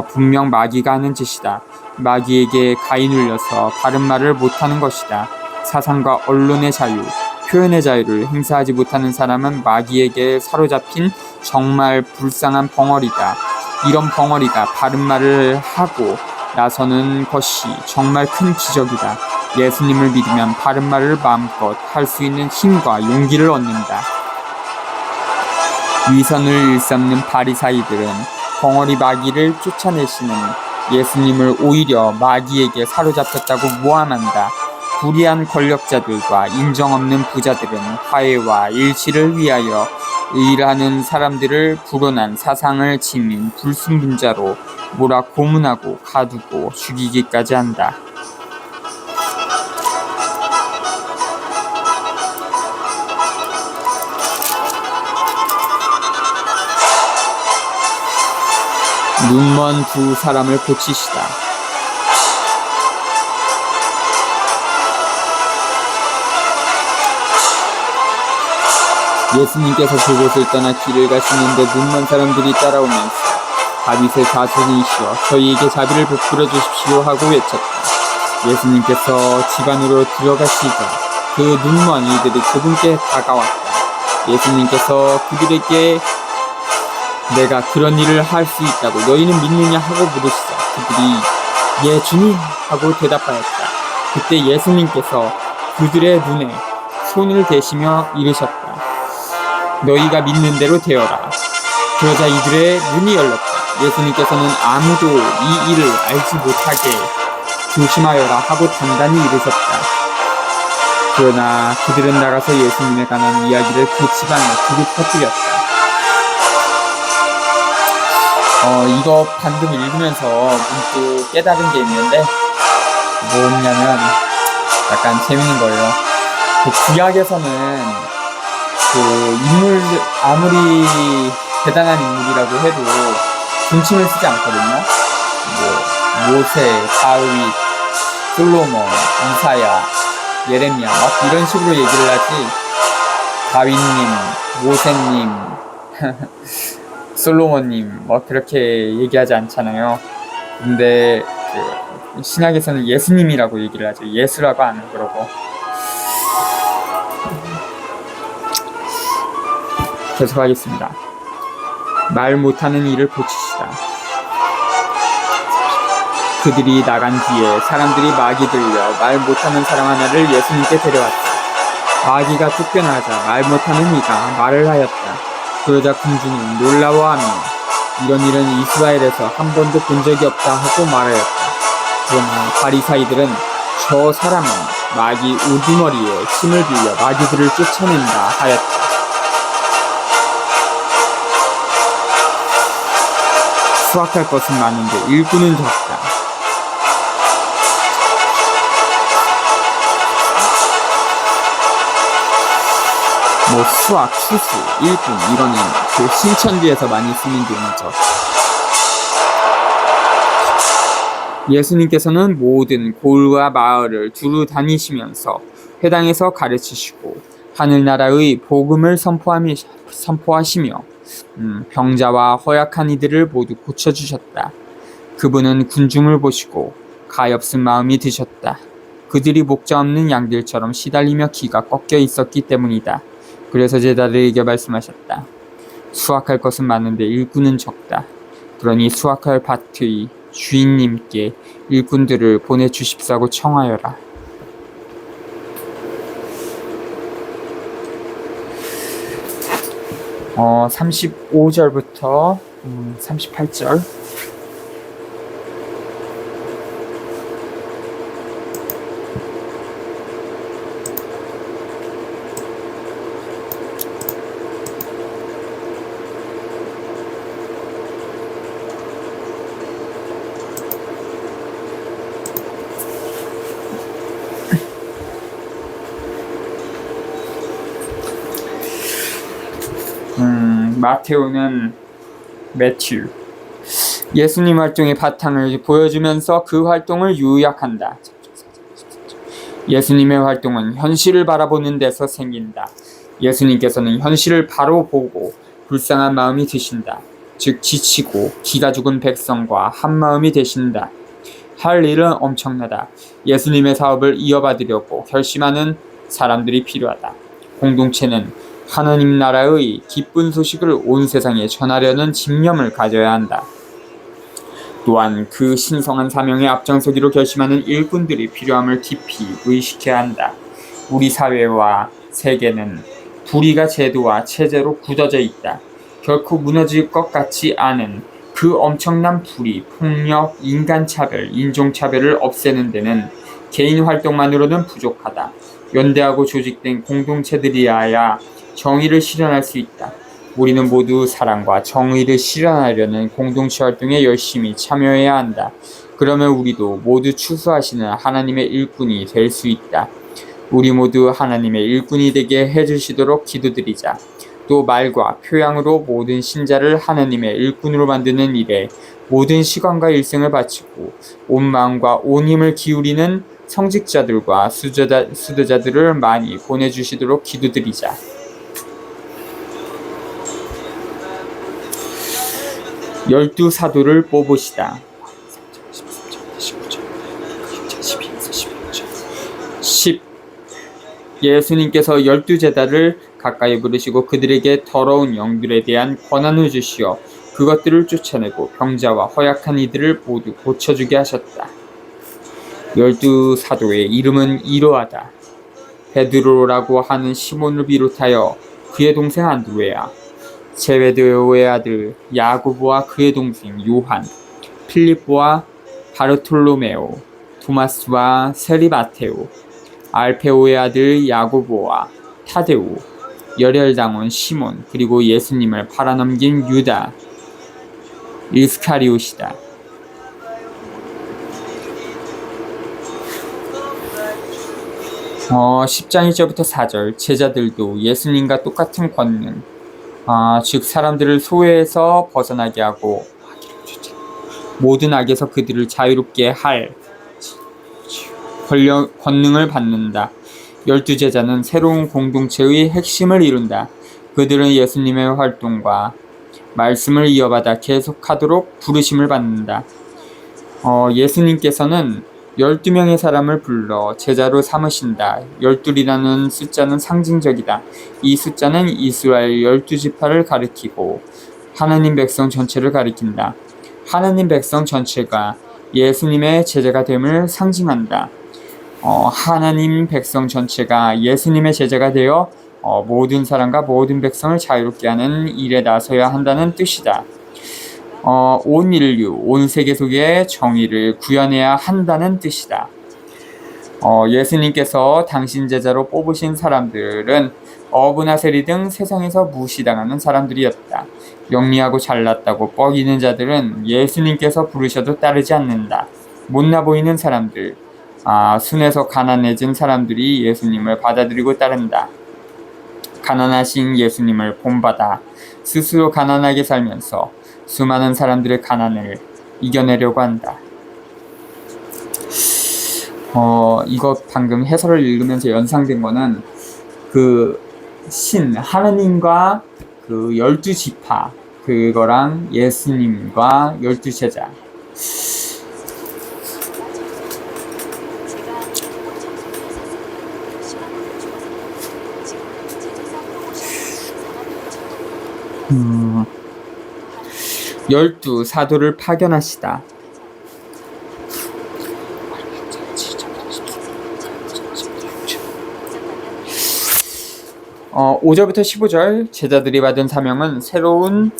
분명 마귀가 하는 짓이다. 마귀에게 가히 눌려서 바른 말을 못하는 것이다. 사상과 언론의 자유, 표현의 자유를 행사하지 못하는 사람은 마귀에게 사로잡힌 정말 불쌍한 벙어리다. 이런 벙어리가 바른 말을 하고 나서는 것이 정말 큰 기적이다. 예수님을 믿으면 바른 말을 마음껏 할 수 있는 힘과 용기를 얻는다. 위선을 일삼는 바리사이들은 벙어리 마귀를 쫓아내시는 예수님을 오히려 마귀에게 사로잡혔다고 모함한다. 불의한 권력자들과 인정 없는 부자들은 화해와 일치를 위하여 일하는 사람들을 불온한 사상을 지닌 불순분자로 몰아 고문하고 가두고 죽이기까지 한다. 눈먼 두 사람을 고치시다. 예수님께서 그곳을 떠나 길을 가시는데 눈먼 사람들이 따라오면서 다윗의 자손이시여 저희에게 자비를 베풀어 주십시오 하고 외쳤다. 예수님께서 집 안으로 들어가시자 그 눈먼 이들이 그분께 다가왔다. 예수님께서 그들에게 내가 그런 일을 할 수 있다고 너희는 믿느냐 하고 물으시자 그들이 예 주님 하고 대답하였다. 그때 예수님께서 그들의 눈에 손을 대시며 이르셨다. 너희가 믿는 대로 되어라. 그러자 이들의 눈이 열렸다. 예수님께서는 아무도 이 일을 알지 못하게 조심하여라 하고 단단히 이르셨다. 그러나 그들은 나가서 예수님에 관한 이야기를 그 집안에 두루 퍼뜨렸다. 이거 방금 읽으면서 문득 깨달은 게 있는데 뭐냐면 약간 재밌는 거예요. 그 구약에서는 그 인물 아무리 대단한 인물이라고 해도 존칭을 쓰지 않거든요. 모세, 다윗, 솔로몬, 이사야, 예레미야 막 이런 식으로 얘기를 하지 다윗님, 모세님, 솔로몬님 뭐 그렇게 얘기하지 않잖아요. 근데 그 신약에서는 예수님이라고 얘기를 하죠. 예수라고 안 그러고. 계속하겠습니다. 말 못하는 이를 고치시다. 그들이 나간 뒤에 사람들이 막이 들려 말 못하는 사람 하나를 예수님께 데려왔다. 마귀가 쫓겨나자 말 못하는 이가 말을 하였다. 그러자 군중은 놀라워하며 이런 일은 이스라엘에서 한 번도 본 적이 없다 하고 말하였다. 그러나 바리사이들은 저 사람은 마귀 우두머리에 힘을 빌려 마귀들을 쫓아낸다 하였다. 수확할 것은 많은데 일꾼은 적다. 수확, 추수, 일꾼 이거는 그 신천지에서 많이 쓰는 용어죠. 예수님께서는 모든 고을과 마을을 두루 다니시면서 회당에서 가르치시고 하늘나라의 복음을 선포하시며 병자와 허약한 이들을 모두 고쳐주셨다. 그분은 군중을 보시고 가엾은 마음이 드셨다. 그들이 목자 없는 양들처럼 시달리며 기가 꺾여 있었기 때문이다. 그래서 제자들에게 말씀하셨다. 수확할 것은 많은데 일꾼은 적다. 그러니 수확할 밭의 주인님께 일꾼들을 보내주십사고 청하여라. 35절부터 38절. 마테오는 매튜 예수님 활동의 바탕을 보여주면서 그 활동을 요약한다. 예수님의 활동은 현실을 바라보는 데서 생긴다. 예수님께서는 현실을 바로 보고 불쌍한 마음이 드신다. 즉 지치고 기가 죽은 백성과 한마음이 되신다. 할 일은 엄청나다. 예수님의 사업을 이어받으려고 결심하는 사람들이 필요하다. 공동체는 하나님 나라의 기쁜 소식을 온 세상에 전하려는 집념을 가져야 한다. 또한 그 신성한 사명에 앞장서기로 결심하는 일꾼들이 필요함을 깊이 의식해야 한다. 우리 사회와 세계는 불의가 제도와 체제로 굳어져 있다. 결코 무너질 것 같지 않은 그 엄청난 불의, 폭력, 인간차별, 인종차별을 없애는 데는 개인 활동만으로는 부족하다. 연대하고 조직된 공동체들이어야 정의를 실현할 수 있다. 우리는 모두 사랑과 정의를 실현하려는 공동체 활동에 열심히 참여해야 한다. 그러면 우리도 모두 추수하시는 하나님의 일꾼이 될 수 있다. 우리 모두 하나님의 일꾼이 되게 해주시도록 기도드리자. 또 말과 표양으로 모든 신자를 하나님의 일꾼으로 만드는 일에 모든 시간과 일생을 바치고 온 마음과 온 힘을 기울이는 성직자들과 수도자들을 많이 보내주시도록 기도드리자. 열두 사도를 뽑으시다. 10. 예수님께서 12제자를 가까이 부르시고 그들에게 더러운 영들에 대한 권한을 주시어 그것들을 쫓아내고 병자와 허약한 이들을 모두 고쳐주게 하셨다. 12사도의 이름은 이러하다. 베드로라고 하는 시몬을 비롯하여 그의 동생 안드레아, 제베데오의 아들 야고보와 그의 동생 요한, 필립보와 바르톨로메오, 토마스와 세리마테오, 알페오의 아들 야고보와 타데오, 열혈당원 시몬, 그리고 예수님을 팔아넘긴 유다 이스카리옷이다. 어, 10장 1절부터 4절. 제자들도 예수님과 똑같은 권능, 즉 사람들을 소외에서 벗어나게 하고 모든 악에서 그들을 자유롭게 할 권능을 받는다. 12제자는 새로운 공동체의 핵심을 이룬다. 그들은 예수님의 활동과 말씀을 이어받아 계속하도록 부르심을 받는다. 예수님께서는 12명의 사람을 불러 제자로 삼으신다. 12이라는 숫자는 상징적이다. 이 숫자는 이스라엘 12지파를 가리키고 하나님 백성 전체를 가리킨다. 하나님 백성 전체가 예수님의 제자가 됨을 상징한다. 하나님 백성 전체가 예수님의 제자가 되어 모든 사람과 모든 백성을 자유롭게 하는 일에 나서야 한다는 뜻이다. 온 인류, 온 세계 속의 정의를 구현해야 한다는 뜻이다. 예수님께서 당신 제자로 뽑으신 사람들은 어부나 세리 등 세상에서 무시당하는 사람들이었다. 영리하고 잘났다고 뻐기는 자들은 예수님께서 부르셔도 따르지 않는다. 못나 보이는 사람들, 순해서 가난해진 사람들이 예수님을 받아들이고 따른다. 가난하신 예수님을 본받아 스스로 가난하게 살면서 수많은 사람들의 가난을 이겨내려고 한다. 이거 방금 해설을 읽으면서 연상된 거는 하느님과 12지파 그거랑 예수님과 12제자. 열두 사도를 파견하시다. 5절부터 15절 제자들이 받은 사명은 새로운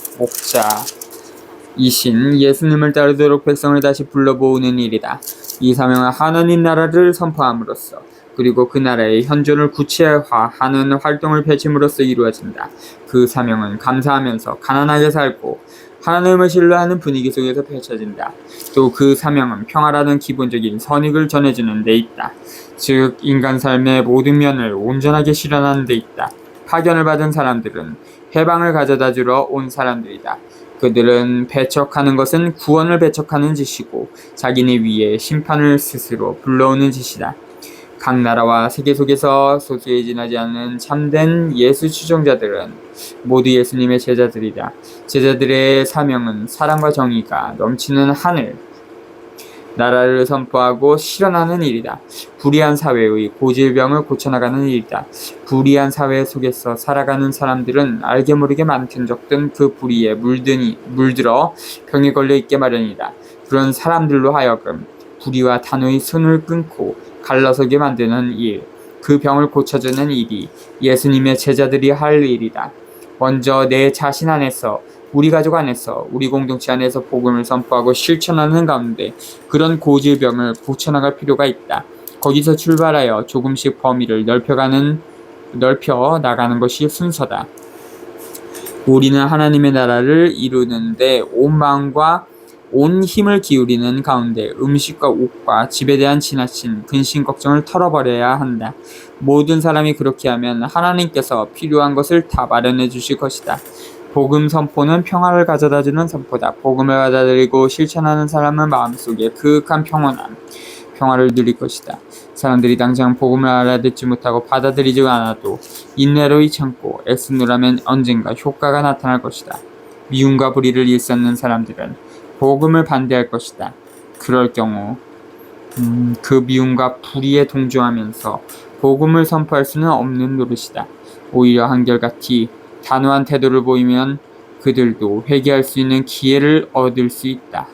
목자이신 예수님을 따르도록 백성을 다시 불러 모으는 일이다. 이 사명은 하나님 나라를 선포함으로써 그리고 그 나라의 현존을 구체화하는 활동을 펼침으로써 이루어진다. 그 사명은 감사하면서 가난하게 살고 하나님을 신뢰하는 분위기 속에서 펼쳐진다. 또 그 사명은 평화라는 기본적인 선익을 전해주는 데 있다. 즉 인간 삶의 모든 면을 온전하게 실현하는 데 있다. 파견을 받은 사람들은 해방을 가져다 주러 온 사람들이다. 그들은 배척하는 것은 구원을 배척하는 짓이고 자기네 위에 심판을 스스로 불러오는 짓이다. 각 나라와 세계 속에서 소수에 지나지 않는 참된 예수 추종자들은 모두 예수님의 제자들이다. 제자들의 사명은 사랑과 정의가 넘치는 하늘 나라를 선포하고 실현하는 일이다. 불의한 사회의 고질병을 고쳐나가는 일이다. 불의한 사회 속에서 살아가는 사람들은 알게 모르게 많든 적든 그 불의에 물들어 병에 걸려 있게 마련이다. 그런 사람들로 하여금 불의와 단호히 손을 끊고 갈라서게 만드는 일, 그 병을 고쳐주는 일이 예수님의 제자들이 할 일이다. 먼저 내 자신 안에서, 우리 가족 안에서, 우리 공동체 안에서 복음을 선포하고 실천하는 가운데 그런 고질병을 고쳐나갈 필요가 있다. 거기서 출발하여 조금씩 범위를 넓혀 나가는 것이 순서다. 우리는 하나님의 나라를 이루는데 온 마음과 온 힘을 기울이는 가운데 음식과 옷과 집에 대한 지나친 근심 걱정을 털어버려야 한다. 모든 사람이 그렇게 하면 하나님께서 필요한 것을 다 마련해 주실 것이다. 복음 선포는 평화를 가져다주는 선포다. 복음을 받아들이고 실천하는 사람은 마음속에 그윽한 평화를 누릴 것이다. 사람들이 당장 복음을 알아듣지 못하고 받아들이지 않아도 인내로 참고 애쓰느라면 언젠가 효과가 나타날 것이다. 미움과 불의를 일삼는 사람들은 복음을 반대할 것이다. 그럴 경우 그 미움과 불의에 동조하면서 복음을 선포할 수는 없는 노릇이다. 오히려 한결같이 단호한 태도를 보이면 그들도 회개할 수 있는 기회를 얻을 수 있다.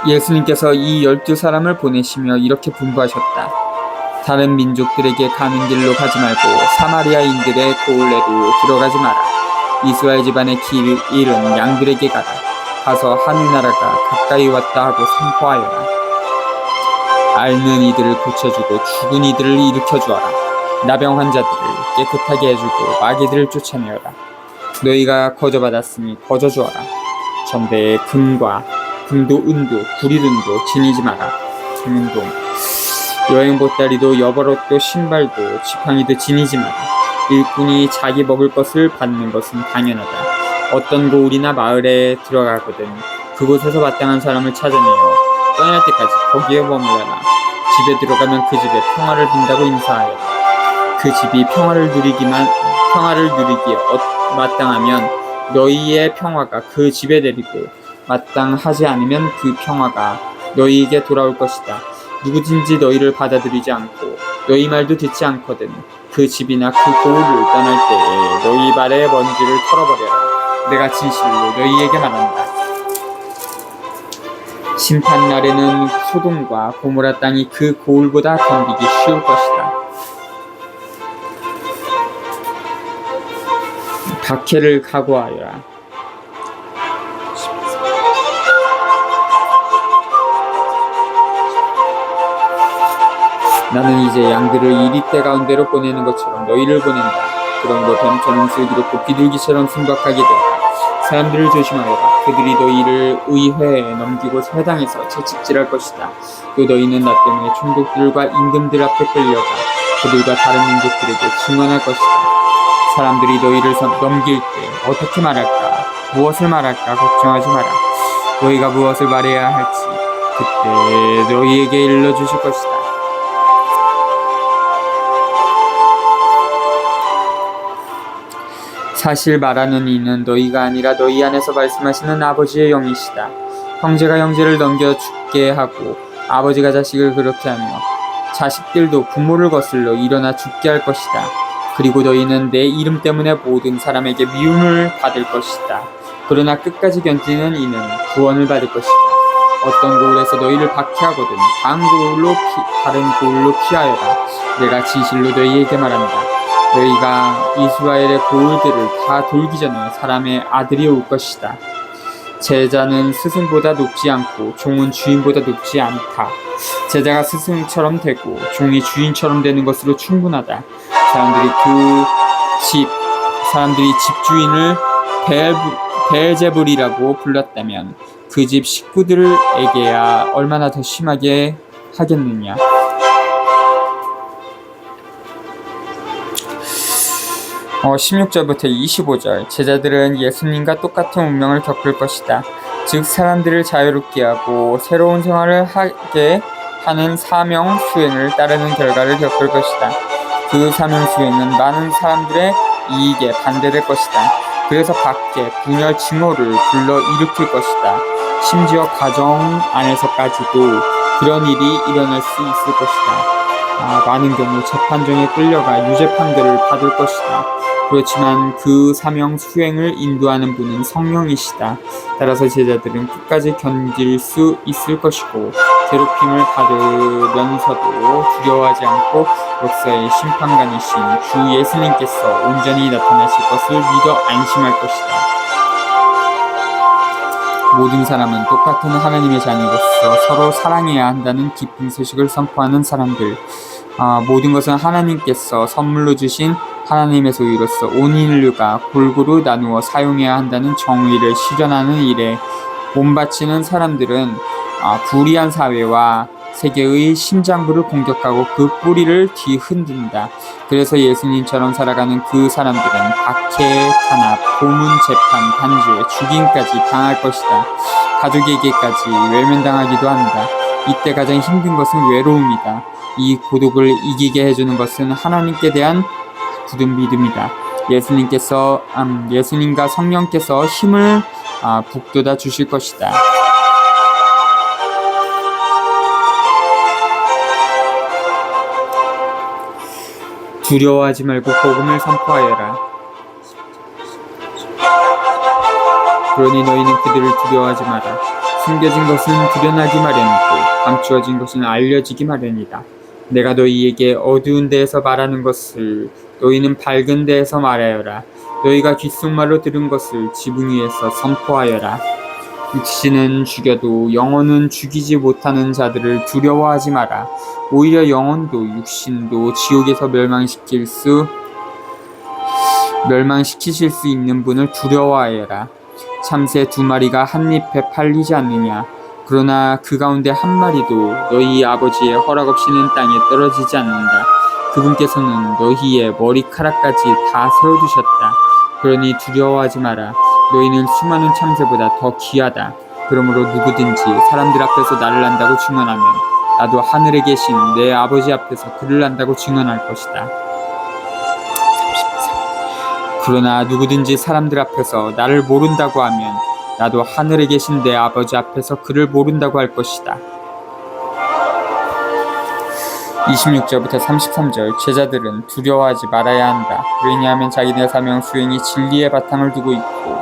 예수님께서 이 12사람을 보내시며 이렇게 분부하셨다. 다른 민족들에게 가는 길로 가지 말고 사마리아인들의 고을에도 들어가지 마라. 이스라엘 집안의 길은 양들에게 가라. 가서 하늘나라가 가까이 왔다 하고 선포하여라. 앓는 이들을 고쳐주고 죽은 이들을 일으켜주어라. 나병 환자들을 깨끗하게 해주고 마귀들을 쫓아내어라. 너희가 거저받았으니 거저주어라. 전대에 금도 은도 구리금도 지니지 마라. 금은동 여행 보따리도 여벌옷도 신발도 지팡이도 지니지 마라. 일꾼이 자기 먹을 것을 받는 것은 당연하다. 어떤 고을이나 마을에 들어가거든 그곳에서 마땅한 사람을 찾아내어 떠날 때까지 거기에 머물러라. 집에 들어가면 그 집에 평화를 빈다고 인사하여라. 그 집이 평화를 누리기에 마땅하면 너희의 평화가 그 집에 내리고 마땅하지 않으면 그 평화가 너희에게 돌아올 것이다. 누구든지 너희를 받아들이지 않고 너희 말도 듣지 않거든 그 집이나 그 고을을 떠날 때에 너희 발의 먼지를 털어버려라. 내가 진실로 너희에게 말한다. 심판날에는 소돔과 고모라 땅이 그 고을보다 견디기 쉬울 것이다. 박해를 각오하여라. 나는 이제 양들을 이리떼 가운데로 보내는 것처럼 너희를 보낸다. 그러므로 뱀처럼 슬기롭고 비둘기처럼 순박하게 되어라. 사람들을 조심하여라. 그들이 너희를 의회에 넘기고 회당에서 채찍질할 것이다. 또 너희는 나 때문에 총독들과 임금들 앞에 끌려가 그들과 다른 민족들에게 증언할 것이다. 사람들이 너희를 넘길 때 어떻게 말할까? 무엇을 말할까? 걱정하지 마라. 너희가 무엇을 말해야 할지 그때 너희에게 일러주실 것이다. 사실 말하는 이는 너희가 아니라 너희 안에서 말씀하시는 아버지의 영이시다. 형제가 형제를 넘겨 죽게 하고 아버지가 자식을 그렇게 하며 자식들도 부모를 거슬러 일어나 죽게 할 것이다. 그리고 너희는 내 이름 때문에 모든 사람에게 미움을 받을 것이다. 그러나 끝까지 견디는 이는 구원을 받을 것이다. 어떤 고을에서 너희를 박해하거든 다른 고을로 피하여라. 내가 진실로 너희에게 말한다. 너희가 이스라엘의 고을들을 다 돌기 전에 사람의 아들이 올 것이다. 제자는 스승보다 높지 않고 종은 주인보다 높지 않다. 제자가 스승처럼 되고 종이 주인처럼 되는 것으로 충분하다. 사람들이 집주인을 베엘제불이라고 불렀다면 그 집 식구들에게야 얼마나 더 심하게 하겠느냐. 16절부터 25절 제자들은 예수님과 똑같은 운명을 겪을 것이다. 즉 사람들을 자유롭게 하고 새로운 생활을 하게 하는 사명 수행을 따르는 결과를 겪을 것이다. 그 사명 수행은 많은 사람들의 이익에 반대될 것이다. 그래서 밖에 분열 징후를 불러 일으킬 것이다. 심지어 가정 안에서까지도 그런 일이 일어날 수 있을 것이다. 많은 경우 재판정에 끌려가 유죄 판결을 받을 것이다. 그렇지만 그 사명 수행을 인도하는 분은 성령이시다. 따라서 제자들은 끝까지 견딜 수 있을 것이고 괴롭힘을 받으면서도 두려워하지 않고 역사의 심판관이신 주 예수님께서 온전히 나타나실 것을 믿어 안심할 것이다. 모든 사람은 똑같은 하나님의 자녀로서 서로 사랑해야 한다는 기쁜 소식을 선포하는 사람들. 모든 것은 하나님께서 선물로 주신 하나님의 소유로서 온 인류가 골고루 나누어 사용해야 한다는 정의를 실현하는 일에 몸바치는 사람들은 불의한 사회와 세계의 심장부를 공격하고 그 뿌리를 뒤흔든다. 그래서 예수님처럼 살아가는 그 사람들은 박해, 탄압, 고문, 재판, 단죄, 죽임까지 당할 것이다. 가족에게까지 외면당하기도 한다. 이때 가장 힘든 것은 외로움이다. 이 고독을 이기게 해주는 것은 하나님께 대한 굳은 믿음이다. 예수님과 성령께서 힘을 북돋아 주실 것이다. 두려워하지 말고 복음을 선포하여라. 그러니 너희는 그들을 두려워하지 마라. 숨겨진 것은 드러나기 마련이고 감추어진 것은 알려지기 마련이다. 내가 너희에게 어두운 데에서 말하는 것을 너희는 밝은 데에서 말하여라. 너희가 귓속말로 들은 것을 지붕 위에서 선포하여라. 육신은 죽여도 영혼은 죽이지 못하는 자들을 두려워하지 마라. 오히려 영혼도 육신도 지옥에서 멸망시키실 수 있는 분을 두려워하여라. 참새 2마리가 한 잎에 팔리지 않느냐. 그러나 그 가운데 한 마리도 너희 아버지의 허락 없이는 땅에 떨어지지 않는다. 그분께서는 너희의 머리카락까지 다 세워두셨다. 그러니 두려워하지 마라. 너희는 수많은 참새보다 더 귀하다. 그러므로 누구든지 사람들 앞에서 나를 안다고 증언하면 나도 하늘에 계신 내 아버지 앞에서 그를 안다고 증언할 것이다. 그러나 누구든지 사람들 앞에서 나를 모른다고 하면 나도 하늘에 계신 내 아버지 앞에서 그를 모른다고 할 것이다. 26절부터 33절. 제자들은 두려워하지 말아야 한다. 왜냐하면 자기네 사명 수행이 진리의 바탕을 두고 있고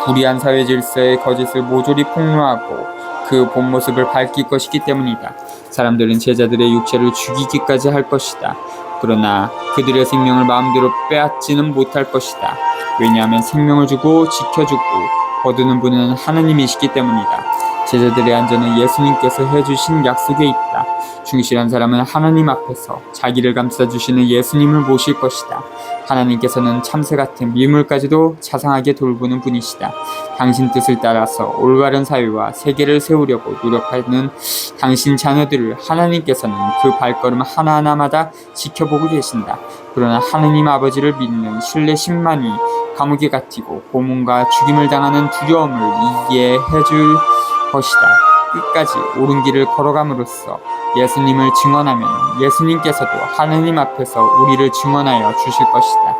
불의한 사회 질서의 거짓을 모조리 폭로하고 그 본 모습을 밝힐 것이기 때문이다. 사람들은 제자들의 육체를 죽이기까지 할 것이다. 그러나 그들의 생명을 마음대로 빼앗지는 못할 것이다. 왜냐하면 생명을 주고 지켜주고 거두는 분은 하나님이시기 때문이다. 제자들의 안전은 예수님께서 해주신 약속에 있다. 충실한 사람은 하나님 앞에서 자기를 감싸주시는 예수님을 모실 것이다. 하나님께서는 참새 같은 밀물까지도 자상하게 돌보는 분이시다. 당신 뜻을 따라서 올바른 사회와 세계를 세우려고 노력하는 당신 자녀들을 하나님께서는 그 발걸음 하나하나마다 지켜보고 계신다. 그러나 하나님 아버지를 믿는 신뢰 10만이 감옥에 갇히고 고문과 죽임을 당하는 두려움을 이해해줄 것이다. 끝까지 옳은 길을 걸어감으로써 예수님을 증언하면 예수님께서도 하나님 앞에서 우리를 증언하여 주실 것이다.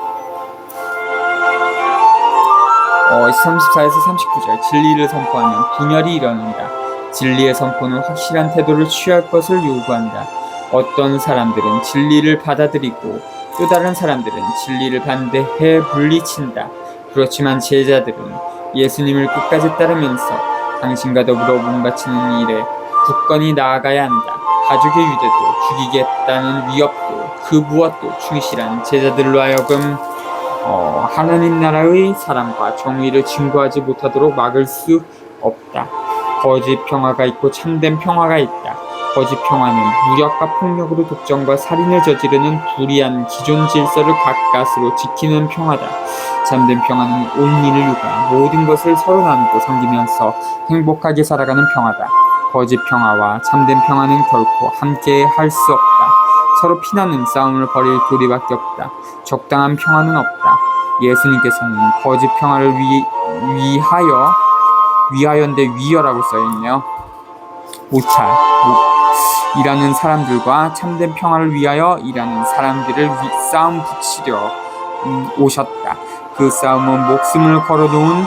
34에서 39절. 진리를 선포하면 분열이 일어난다. 진리의 선포는 확실한 태도를 취할 것을 요구한다. 어떤 사람들은 진리를 받아들이고 또 다른 사람들은 진리를 반대해 물리친다. 그렇지만 제자들은 예수님을 끝까지 따르면서 당신과 더불어 몸바치는 일에 굳건히 나아가야 한다. 가족의 유대도 죽이겠다는 위협도 그 무엇도 충실한 제자들로 하여금 하나님 나라의 사랑과 정의를 증거하지 못하도록 막을 수 없다. 거짓 평화가 있고 참된 평화가 있다. 거짓 평화는 무력과 폭력으로 독점과 살인을 저지르는 불의한 기존 질서를 가까스로 지키는 평화다. 참된 평화는 온 인류가 모든 것을 서로 나누고 섬기면서 행복하게 살아가는 평화다. 거짓 평화와 참된 평화는 결코 함께 할 수 없다. 서로 피나는 싸움을 벌일 도리밖에 없다. 적당한 평화는 없다. 예수님께서는 거짓 평화를 위하여인데 위여라고 써있네요. 일하는 사람들과 참된 평화를 위하여 일하는 사람들을 싸움 붙이려 오셨다. 그 싸움은 목숨을 걸어놓은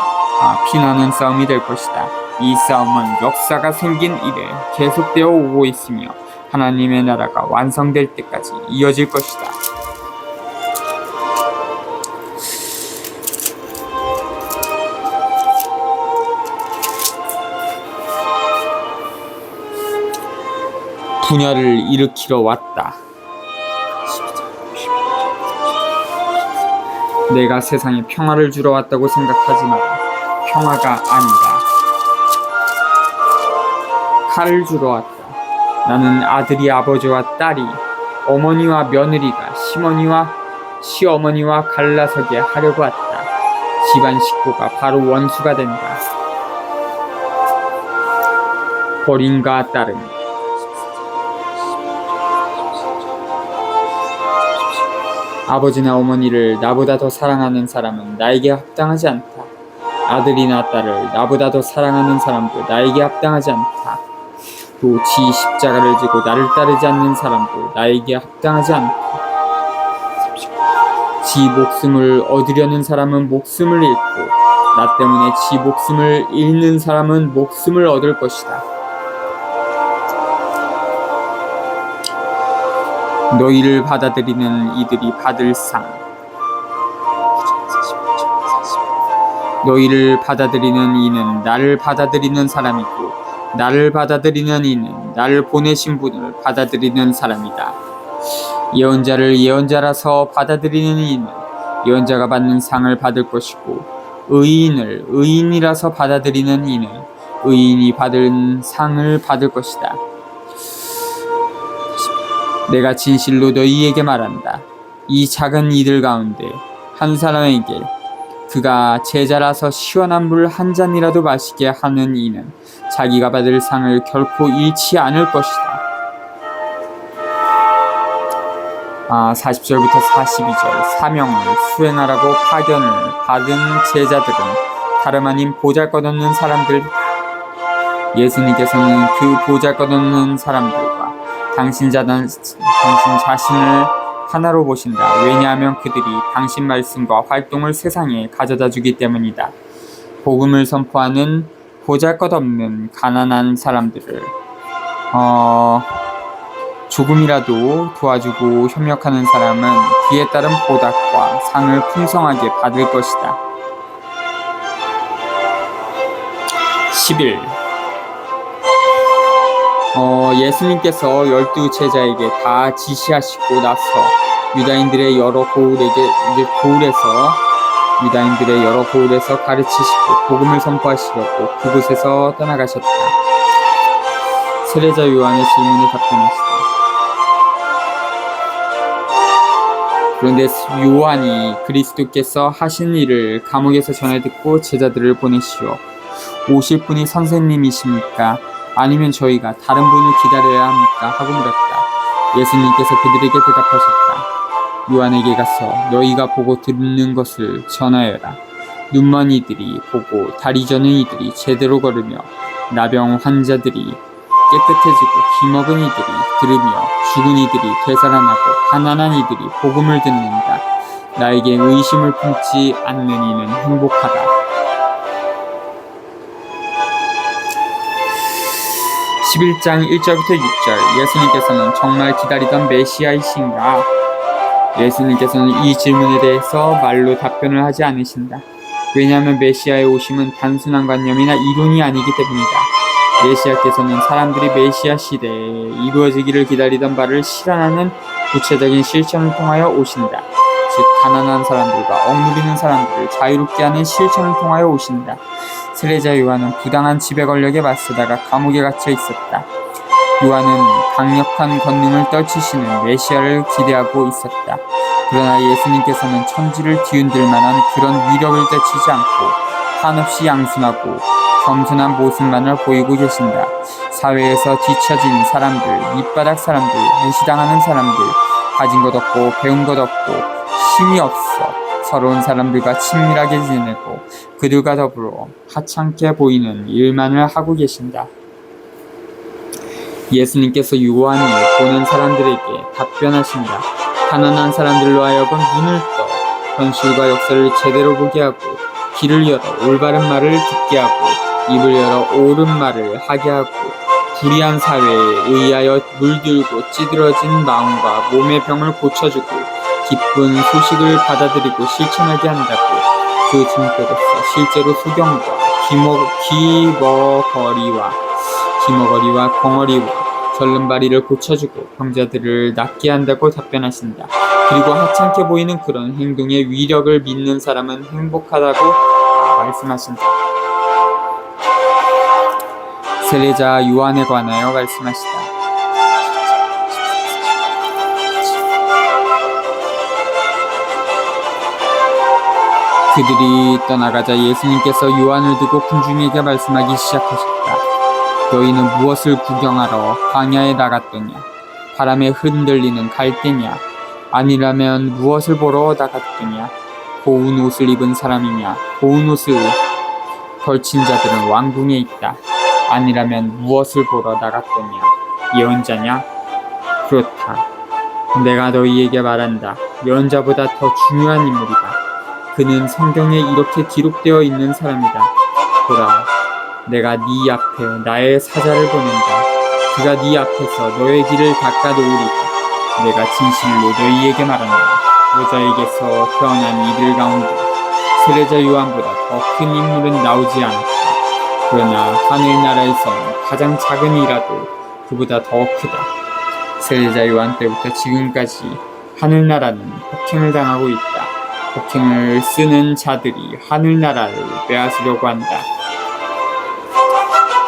피나는 싸움이 될 것이다. 이 싸움은 역사가 생긴 이래 계속되어 오고 있으며 하나님의 나라가 완성될 때까지 이어질 것이다. 분열을 일으키러 왔다. 내가 세상에 평화를 주러 왔다고 생각하지 마라. 평화가 아니라 칼을 주러 왔다. 나는 아들이 아버지와 딸이 어머니와 며느리가 시어머니와 갈라서게 하려고 왔다. 집안 식구가 바로 원수가 된다. 버림과 따름. 아버지나 어머니를 나보다 더 사랑하는 사람은 나에게 합당하지 않다. 아들이나 딸을 나보다 더 사랑하는 사람도 나에게 합당하지 않다. 또 지 십자가를 지고 나를 따르지 않는 사람도 나에게 합당하지 않다. 지 목숨을 얻으려는 사람은 목숨을 잃고 나 때문에 지 목숨을 잃는 사람은 목숨을 얻을 것이다. 너희를 받아들이는 이들이 받을 상. 너희를 받아들이는 이는 나를 받아들이는 사람이고 나를 받아들이는 이는 나를 보내신 분을 받아들이는 사람이다. 예언자를 예언자라서 받아들이는 이는 예언자가 받는 상을 받을 것이고 의인을 의인이라서 받아들이는 이는 의인이 받은 상을 받을 것이다. 내가 진실로 너희에게 말한다. 이 작은 이들 가운데 한 사람에게 그가 제자라서 시원한 물 한 잔이라도 마시게 하는 이는 자기가 받을 상을 결코 잃지 않을 것이다. 40절부터 42절. 사명을 수행하라고 파견을 받은 제자들은 다름 아닌 보잘것없는 사람들이다. 예수님께서는 그 보잘것없는 사람들과 당신 자신을 하나로 보신다. 왜냐하면 그들이 당신 말씀과 활동을 세상에 가져다 주기 때문이다. 복음을 선포하는 보잘것없는 가난한 사람들을 조금이라도 도와주고 협력하는 사람은 그에 따른 보답과 상을 풍성하게 받을 것이다. 11. 예수님께서 12 제자에게 다 지시하시고 나서 유다인들의 여러 고을에서 가르치시고 복음을 선포하시려고 그곳에서 떠나가셨다. 세례자 요한의 질문에 답변하시다. 그런데 요한이 그리스도께서 하신 일을 감옥에서 전해 듣고 제자들을 보내시어 오실 분이 선생님이십니까? 아니면 저희가 다른 분을 기다려야 합니까? 하고 물었다. 예수님께서 그들에게 대답하셨다. 요한에게 가서 너희가 보고 듣는 것을 전하여라. 눈먼 이들이 보고 다리 저는 이들이 제대로 걸으며 나병 환자들이 깨끗해지고 귀먹은 이들이 들으며 죽은 이들이 되살아나고 가난한 이들이 복음을 듣는다. 나에게 의심을 품지 않는 이는 행복하다. 11장 1절부터 6절. 예수님께서는 정말 기다리던 메시아이신가? 예수님께서는 이 질문에 대해서 말로 답변을 하지 않으신다. 왜냐하면 메시아의 오심은 단순한 관념이나 이론이 아니기 때문이다. 메시아께서는 사람들이 메시아 시대에 이루어지기를 기다리던 바를 실현하는 구체적인 실천을 통하여 오신다. 즉 가난한 사람들과 억누리는 사람들을 자유롭게 하는 실천을 통하여 오신다. 세례자 요한은 부당한 지배 권력에 맞서다가 감옥에 갇혀 있었다. 요한은 강력한 권능을 떨치시는 메시아를 기대하고 있었다. 그러나 예수님께서는 천지를 뒤흔들 만한 그런 위력을 떨치지 않고 한없이 양순하고 겸손한 모습만을 보이고 계신다. 사회에서 뒤처진 사람들, 밑바닥 사람들, 무시당하는 사람들, 가진 것 없고 배운 것 없고 힘이 없어 서러운 사람들과 친밀하게 지내고 그들과 더불어 하찮게 보이는 일만을 하고 계신다. 예수님께서 요한이 보는 사람들에게 답변하신다. 가난한 사람들로 하여금 눈을 떠 현실과 역사를 제대로 보게 하고 귀를 열어 올바른 말을 듣게 하고 입을 열어 옳은 말을 하게 하고 불의한 사회에 의하여 물들고 찌들어진 마음과 몸의 병을 고쳐주고 기쁜 소식을 받아들이고 실천하게 한다고 그 증표로서 실제로 소경과 귀머거리와 벙어리와 절름발이를 고쳐주고 병자들을 낫게 한다고 답변하신다. 그리고 하찮게 보이는 그런 행동의 위력을 믿는 사람은 행복하다고 말씀하신다. 세례자 요한에 관하여 말씀하시다. 그들이 떠나가자 예수님께서 요한을 두고 군중에게 말씀하기 시작하셨다. 너희는 무엇을 구경하러 광야에 나갔더냐? 바람에 흔들리는 갈대냐? 아니라면 무엇을 보러 나갔더냐? 고운 옷을 입은 사람이냐? 고운 옷을 걸친 자들은 왕궁에 있다. 아니라면 무엇을 보러 나갔더냐? 예언자냐? 그렇다. 내가 너희에게 말한다. 예언자보다 더 중요한 인물이다. 그는 성경에 이렇게 기록되어 있는 사람이다. 보라, 내가 네 앞에 나의 사자를 보낸다. 그가 네 앞에서 너의 길을 닦아놓으리다. 내가 진실로 너희에게 말한다. 여자에게서 태어난 이들 가운데 세례자 요한보다 더 큰 인물은 나오지 않았다. 그러나 하늘나라에서는 가장 작은 이라도 그보다 더 크다. 세례자 요한 때부터 지금까지 하늘나라는 폭행을 당하고 있다. 폭행을 쓰는 자들이 하늘나라를 빼앗으려고 한다.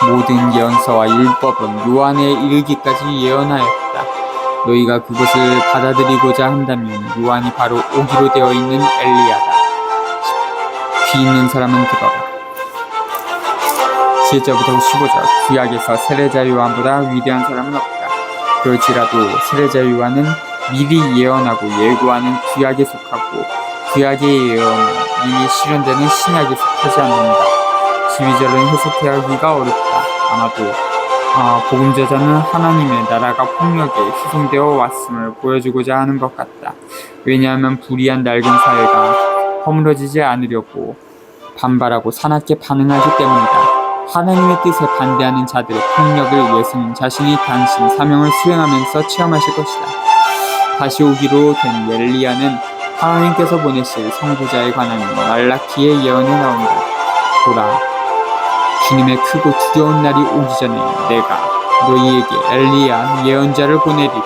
모든 예언서와 율법은 요한에 이르기까지 예언하였다. 너희가 그것을 받아들이고자 한다면 요한이 바로 오기로 되어 있는 엘리야다. 귀 있는 사람은 들어라. 7절부터 15절. 구약에서 세례자 요한보다 위대한 사람은 없다. 그럴지라도 세례자 요한은 미리 예언하고 예고하는 구약에 속하고 구약의 예언은 이미 실현되는 신약에 속하지 않는다. 12절은 해석하기가 어렵다. 아마도 복음제자는 하나님의 나라가 폭력에 희생되어 왔음을 보여주고자 하는 것 같다. 왜냐하면 불의한 낡은 사회가 허물어지지 않으려고 반발하고 사납게 반응하기 때문이다. 하나님의 뜻에 반대하는 자들의 폭력을 예수님 자신이 당신 사명을 수행하면서 체험하실 것이다. 다시 오기로 된 엘리야는 하나님께서 보내실 선구자에 관한 말라키의 예언에 나온다. 보라, 주님의 크고 두려운 날이 오기 전에 내가 너희에게 엘리야 예언자를 보내리라.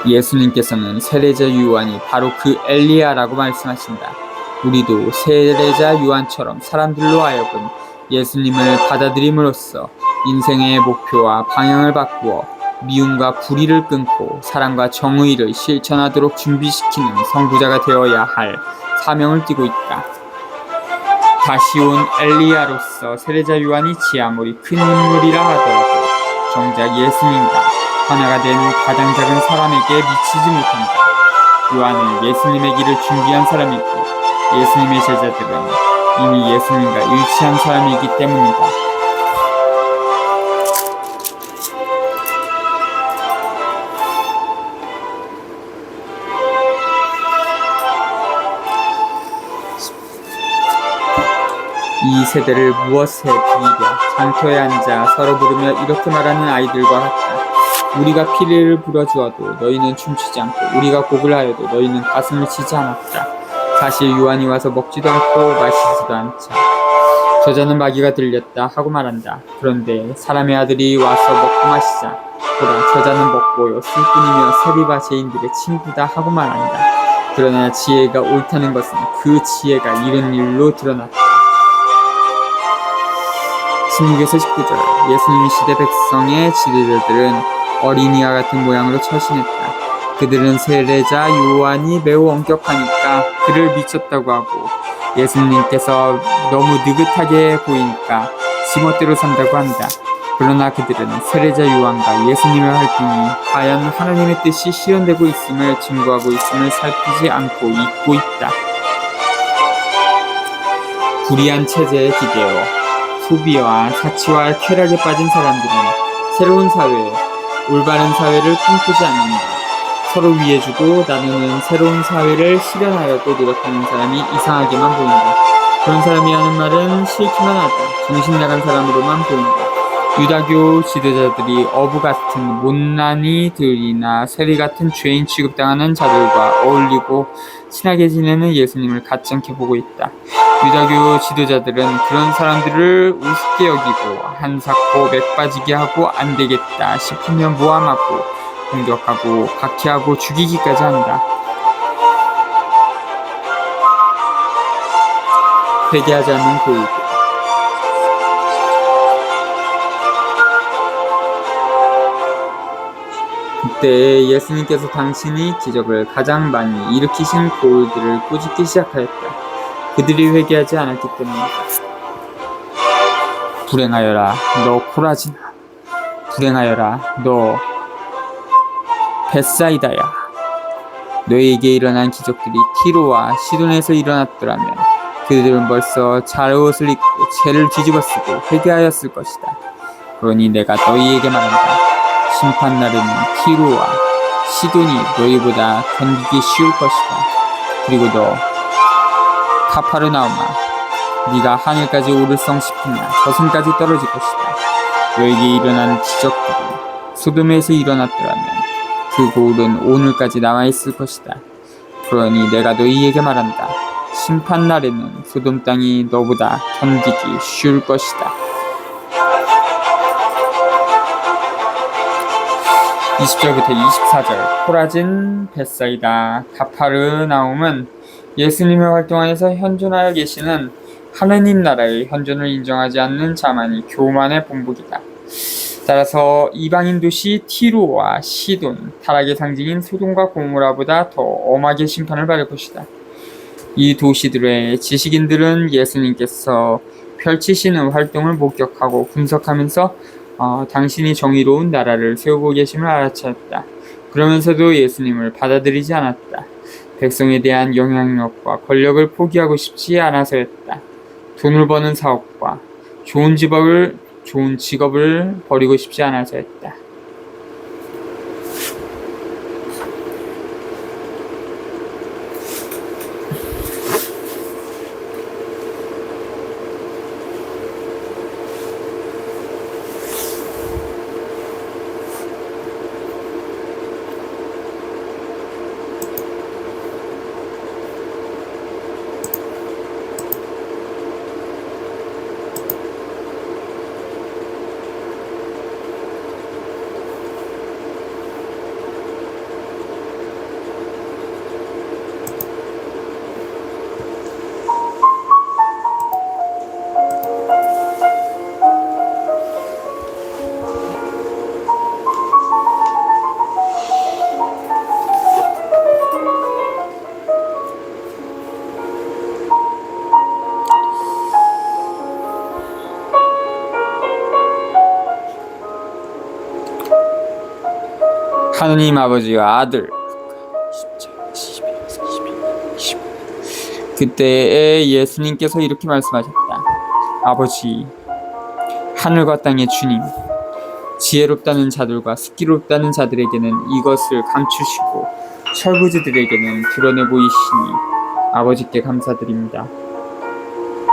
예수님께서는 세례자 요한이 바로 그 엘리야라고 말씀하신다. 우리도 세례자 요한처럼 사람들로 하여금 예수님을 받아들임으로써 인생의 목표와 방향을 바꾸어 미움과 불의를 끊고 사랑과 정의를 실천하도록 준비시키는 선구자가 되어야 할 사명을 띠고 있다. 다시 온 엘리야로서 세례자 요한이 아무리 큰 인물이라 하더라도 정작 예수님과 하나가 된 가장 작은 사람에게 미치지 못한다. 요한은 예수님의 길을 준비한 사람이고 예수님의 제자들은 이미 예수님과 일치한 사람이기 때문이다. 이 세대를 무엇에 비비려 장터에 앉아 서로 부르며 이렇게 말하는 아이들과 같다. 우리가 피리를 불어주어도 너희는 춤추지 않고 우리가 곡을 하여도 너희는 가슴을 치지 않았다. 사실 요한이 와서 먹지도 않고 마시지도 않자. 저자는 마귀가 들렸다 하고 말한다. 그런데 사람의 아들이 와서 먹고 마시자. 보라, 저자는 먹고요 술꾼이며 세리와 죄인들의 친구다 하고 말한다. 그러나 지혜가 옳다는 것은 그 지혜가 이런 일로 드러났다. 16에서 19절. 예수님 시대 백성의 지도자들은 어린이와 같은 모양으로 처신했다. 그들은 세례자 요한이 매우 엄격하니까 그를 미쳤다고 하고 예수님께서 너무 느긋하게 보이니까 지멋대로 산다고 한다. 그러나 그들은 세례자 요한과 예수님의 활동이 과연 하나님의 뜻이 실현되고 있음을 증거하고 있음을 살피지 않고 잊고 있다. 불의한 체제에 기대어 소비와 사치와 쾌락에 빠진 사람들은 새로운 사회, 올바른 사회를 꿈꾸지 않는다. 서로 위해주고 나누는 새로운 사회를 실현하려고 노력하는 사람이 이상하게만 보인다. 그런 사람이 하는 말은 싫기만 하다. 정신 나간 사람으로만 보인다. 유다교 지도자들이 어부 같은 못난이들이나 세리 같은 죄인 취급당하는 자들과 어울리고 친하게 지내는 예수님을 가찮게 보고 있다. 유다교 지도자들은 그런 사람들을 우습게 여기고 한사코 맥빠지게 하고 안 되겠다 싶으면 모함하고 공격하고 박해하고 죽이기까지 한다. 회개하지 않는 고의들. 그때 예수님께서 당신이 기적을 가장 많이 일으키신 고을들을 꾸짖기 시작하였다. 그들이 회개하지 않았기 때문이다. 불행하여라 너 코라지나. 불행하여라 너 벳사이다야. 너희에게 일어난 기적들이 티로와 시돈에서 일어났더라면 그들은 벌써 잘옷을 입고 죄를 뒤집어쓰고 회개하였을 것이다. 그러니 내가 너희에게 말한다. 심판날에는 티로와 시돈이 너희보다 견디기 쉬울 것이다. 그리고 너 카파르나움아, 네가 하늘까지 오를성 싶으냐 저승까지 떨어질 것이다. 너에게 일어난 기적들이 소돔에서 일어났더라면 그 고울은 오늘까지 남아있을 것이다. 그러니 내가 너희에게 말한다. 심판날에는 소돔 땅이 너보다 견디기 쉬울 것이다. 20절부터 24절. 코라진, 벳사이다, 가파르나움은 예수님의 활동 안에서 현존하여 계시는 하느님 나라의 현존을 인정하지 않는 자만이 교만의 본보기다. 따라서 이방인 도시 티로와 시돈, 타락의 상징인 소돔과 고모라보다 더 엄하게 심판을 받을 것이다. 이 도시들의 지식인들은 예수님께서 펼치시는 활동을 목격하고 분석하면서 당신이 정의로운 나라를 세우고 계심을 알아차렸다. 그러면서도 예수님을 받아들이지 않았다. 백성에 대한 영향력과 권력을 포기하고 싶지 않아서였다. 돈을 버는 사업과 좋은 직업을 버리고 싶지 않아서였다. 하느님 아버지와 아들. 그때에 예수님께서 이렇게 말씀하셨다. 아버지, 하늘과 땅의 주님, 지혜롭다는 자들과 슬기롭다는 자들에게는 이것을 감추시고 철부지들에게는 드러내 보이시니 아버지께 감사드립니다.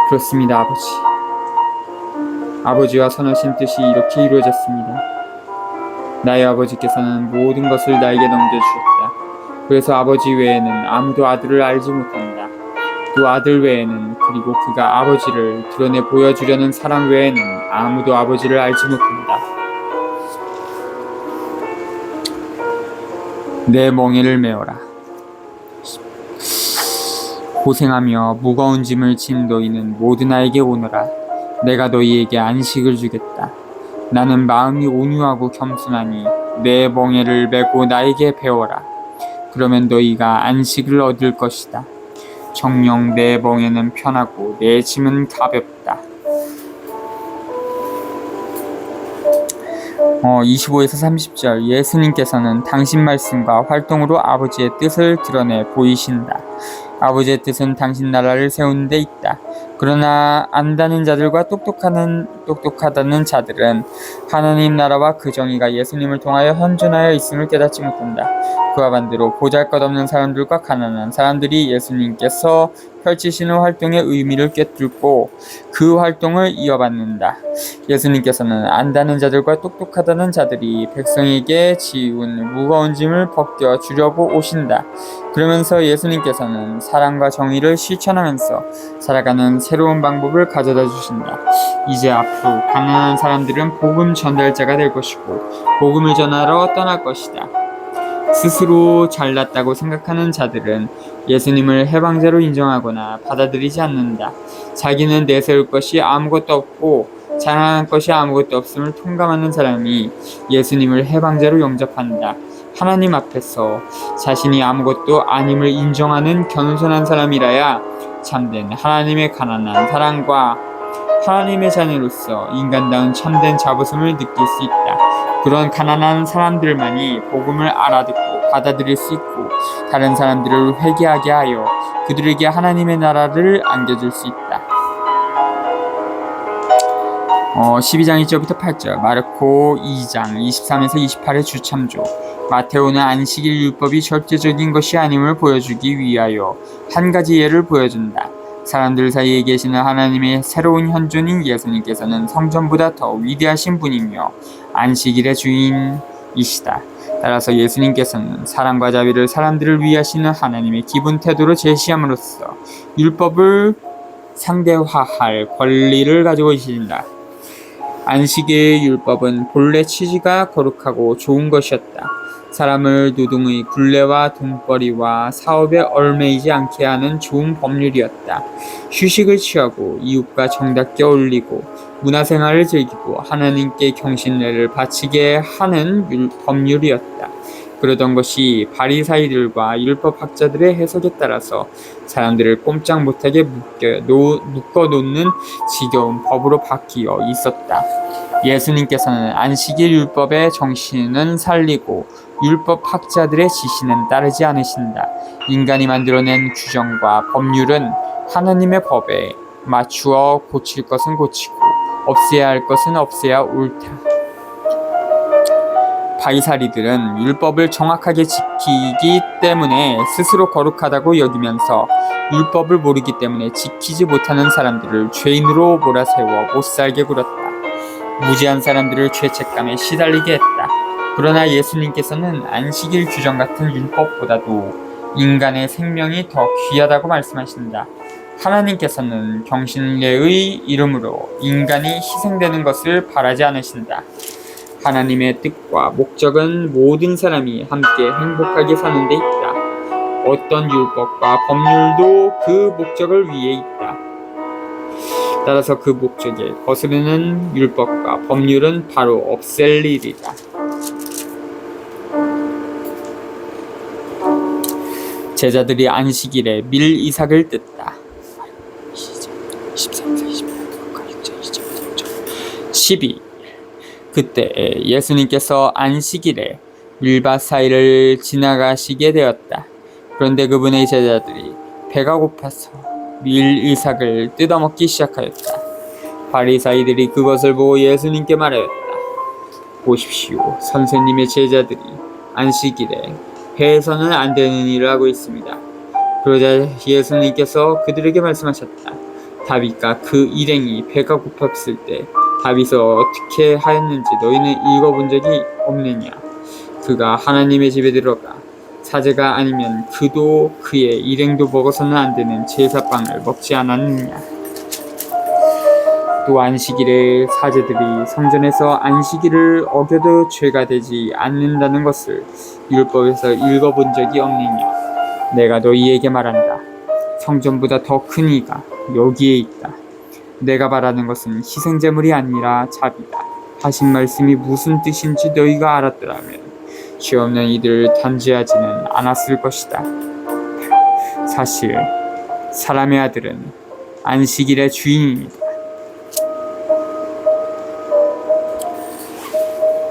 그렇습니다, 아버지. 아버지와 선하신 뜻이 이렇게 이루어졌습니다. 나의 아버지께서는 모든 것을 나에게 넘겨주셨다. 그래서 아버지 외에는 아무도 아들을 알지 못한다. 또 아들 외에는, 그리고 그가 아버지를 드러내 보여주려는 사람 외에는 아무도 아버지를 알지 못한다. 내 멍에를 메어라. 고생하며 무거운 짐을 진 너희는 모두 나에게 오너라. 내가 너희에게 안식을 주겠다. 나는 마음이 온유하고 겸손하니 내 멍에를 메고 나에게 배워라. 그러면 너희가 안식을 얻을 것이다. 정녕 내 멍에는 편하고 내 짐은 가볍다. 25에서 30절. 예수님께서는 당신 말씀과 활동으로 아버지의 뜻을 드러내 보이신다. 아버지의 뜻은 당신 나라를 세우는 데 있다. 그러나 안다는 자들과 똑똑하다는 자들은 하나님 나라와 그 정의가 예수님을 통하여 현존하여 있음을 깨닫지 못한다. 그와 반대로 보잘것없는 사람들과 가난한 사람들이 예수님께서 펼치시는 활동의 의미를 꿰뚫고 그 활동을 이어받는다. 예수님께서는 안다는 자들과 똑똑하다는 자들이 백성에게 지운 무거운 짐을 벗겨주려고 오신다. 그러면서 예수님께서는 사랑과 정의를 실천하면서 살아가는 새로운 방법을 가져다 주신다. 이제 앞으로 가난한 사람들은 복음 전달자가 될 것이고 복음을 전하러 떠날 것이다. 스스로 잘났다고 생각하는 자들은 예수님을 해방자로 인정하거나 받아들이지 않는다. 자기는 내세울 것이 아무것도 없고 자랑할 것이 아무것도 없음을 통감하는 사람이 예수님을 해방자로 영접한다. 하나님 앞에서 자신이 아무것도 아님을 인정하는 겸손한 사람이라야 참된 하나님의 가난한 사랑과 하나님의 자녀로서 인간다운 참된 자부심을 느낄 수 있다. 그런 가난한 사람들만이 복음을 알아듣고 받아들일 수 있고 다른 사람들을 회개하게 하여 그들에게 하나님의 나라를 안겨줄 수 있다. 12장 1절부터 8절. 마르코 2장 23에서 28의 주참조. 마테오는 안식일 율법이 절대적인 것이 아님을 보여주기 위하여 한 가지 예를 보여준다. 사람들 사이에 계시는 하나님의 새로운 현존인 예수님께서는 성전보다 더 위대하신 분이며 안식일의 주인이시다. 따라서 예수님께서는 사랑과 자비를 사람들을 위하시는 하나님의 기본 태도로 제시함으로써 율법을 상대화할 권리를 가지고 계신다. 안식일 율법은 본래 취지가 거룩하고 좋은 것이었다. 사람을 노동의 굴레와 돈벌이와 사업에 얽매이지 않게 하는 좋은 법률이었다. 휴식을 취하고 이웃과 정답게 어울리고 문화생활을 즐기고 하나님께 경신례를 바치게 하는 법률이었다. 그러던 것이 바리사이들과 율법학자들의 해석에 따라서 사람들을 꼼짝 못하게 묶어놓는 지겨운 법으로 바뀌어 있었다. 예수님께서는 안식일 율법의 정신은 살리고 율법학자들의 지시는 따르지 않으신다. 인간이 만들어낸 규정과 법률은 하나님의 법에 맞추어 고칠 것은 고치고 없애야 할 것은 없애야 옳다. 바리사이들은 율법을 정확하게 지키기 때문에 스스로 거룩하다고 여기면서 율법을 모르기 때문에 지키지 못하는 사람들을 죄인으로 몰아세워 못살게 굴었다. 무지한 사람들을 죄책감에 시달리게 했다. 그러나 예수님께서는 안식일 규정 같은 율법보다도 인간의 생명이 더 귀하다고 말씀하신다. 하나님께서는 경신례의 이름으로 인간이 희생되는 것을 바라지 않으신다. 하나님의 뜻과 목적은 모든 사람이 함께 행복하게 사는 데 있다. 어떤 율법과 법률도 그 목적을 위해 있다. 따라서 그 목적에 거스르는 율법과 법률은 바로 없앨 일이다. 제자들이 안식일에 밀 이삭을 뜯다. 12. 그때 예수님께서 안식일에 밀밭 사이를 지나가시게 되었다. 그런데 그분의 제자들이 배가 고파서 밀 이삭을 뜯어먹기 시작하였다. 바리사이들이 그것을 보고 예수님께 말하였다. 보십시오, 선생님의 제자들이 안식일에 배에서는 안 되는 일을 하고 있습니다. 그러자 예수님께서 그들에게 말씀하셨다. 다윗과 그 일행이 배가 고팠을 때 다윗이 어떻게 하였는지 너희는 읽어본 적이 없느냐? 그가 하나님의 집에 들어가 사제가 아니면 그도 그의 일행도 먹어서는 안 되는 제사빵을 먹지 않았느냐? 또 안식일에 사제들이 성전에서 안식일을 어겨도 죄가 되지 않는다는 것을 율법에서 읽어본 적이 없느냐? 내가 너희에게 말한다. 성전보다 더 큰 이가 여기에 있다. 내가 바라는 것은 희생제물이 아니라 자비다 하신 말씀이 무슨 뜻인지 너희가 알았더라면 죄 없는 이들을 단죄하지는 않았을 것이다. 사실 사람의 아들은 안식일의 주인입니다.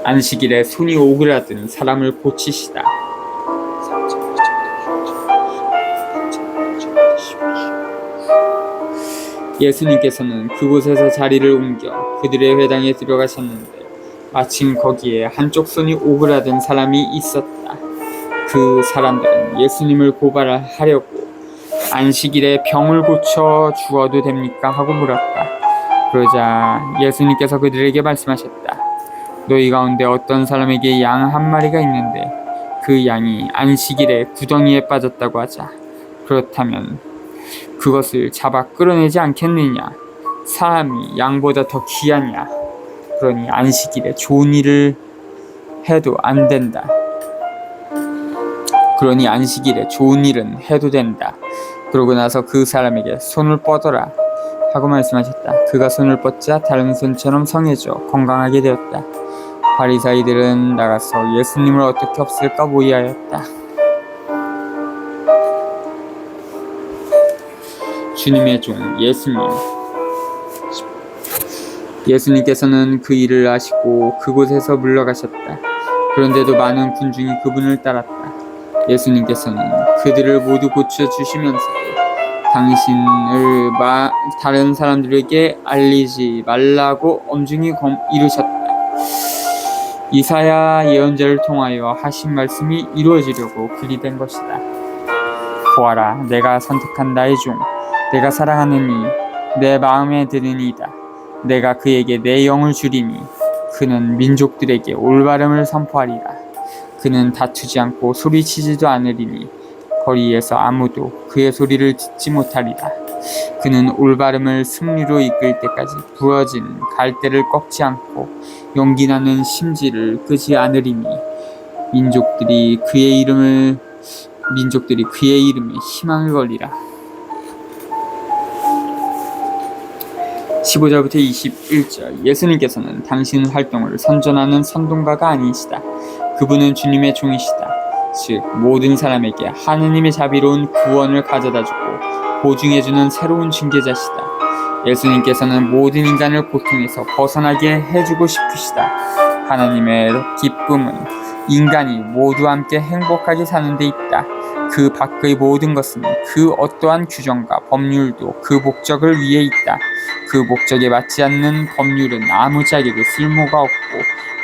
안식일에 손이 오그라든 사람을 고치시다. 예수님께서는 그곳에서 자리를 옮겨 그들의 회당에 들어가셨는데 마침 거기에 한쪽 손이 오그라든 사람이 있었다. 그 사람들은 예수님을 고발하려고 안식일에 병을 고쳐 주어도 됩니까? 하고 물었다. 그러자 예수님께서 그들에게 말씀하셨다. 너희 가운데 어떤 사람에게 양 한 마리가 있는데 그 양이 안식일에 구덩이에 빠졌다고 하자. 그렇다면 그것을 잡아 끌어내지 않겠느냐? 사람이 양보다 더 귀하냐? 그러니 안식일에 좋은 일을 해도 안 된다. 그러니 안식일에 좋은 일은 해도 된다. 그러고 나서 그 사람에게 손을 뻗어라 하고 말씀하셨다. 그가 손을 뻗자 다른 손처럼 성해져 건강하게 되었다. 바리사이들은 나가서 예수님을 어떻게 없앨까 모의하였다. 주님의 종 예수님. 예수님께서는 그 일을 아시고 그곳에서 물러가셨다. 그런데도 많은 군중이 그분을 따랐다. 예수님께서는 그들을 모두 고쳐주시면서 당신을 다른 사람들에게 알리지 말라고 엄중히 이르셨다. 이사야 예언자를 통하여 하신 말씀이 이루어지려고 그리 된 것이다. 보아라, 내가 선택한 나의 종, 내가 사랑하는 이, 내 마음에 드는 이다. 내가 그에게 내 영을 주리니 그는 민족들에게 올바름을 선포하리라. 그는 다투지 않고 소리치지도 않으리니 거리에서 아무도 그의 소리를 듣지 못하리라. 그는 올바름을 승리로 이끌 때까지 부러진 갈대를 꺾지 않고 용기나는 심지를 끄지 않으리니 민족들이 그의 이름에 희망을 걸리라. 15절부터 21절. 예수님께서는 당신 활동을 선전하는 선동가가 아니시다. 그분은 주님의 종이시다. 즉 모든 사람에게 하느님의 자비로운 구원을 가져다주고 보증해주는 새로운 중개자시다. 예수님께서는 모든 인간을 고통에서 벗어나게 해주고 싶으시다. 하나님의 기쁨은 인간이 모두 함께 행복하게 사는 데 있다. 그 밖의 모든 것은 그 어떠한 규정과 법률도 그 목적을 위해 있다. 그 목적에 맞지 않는 법률은 아무짝에도 쓸모가 없고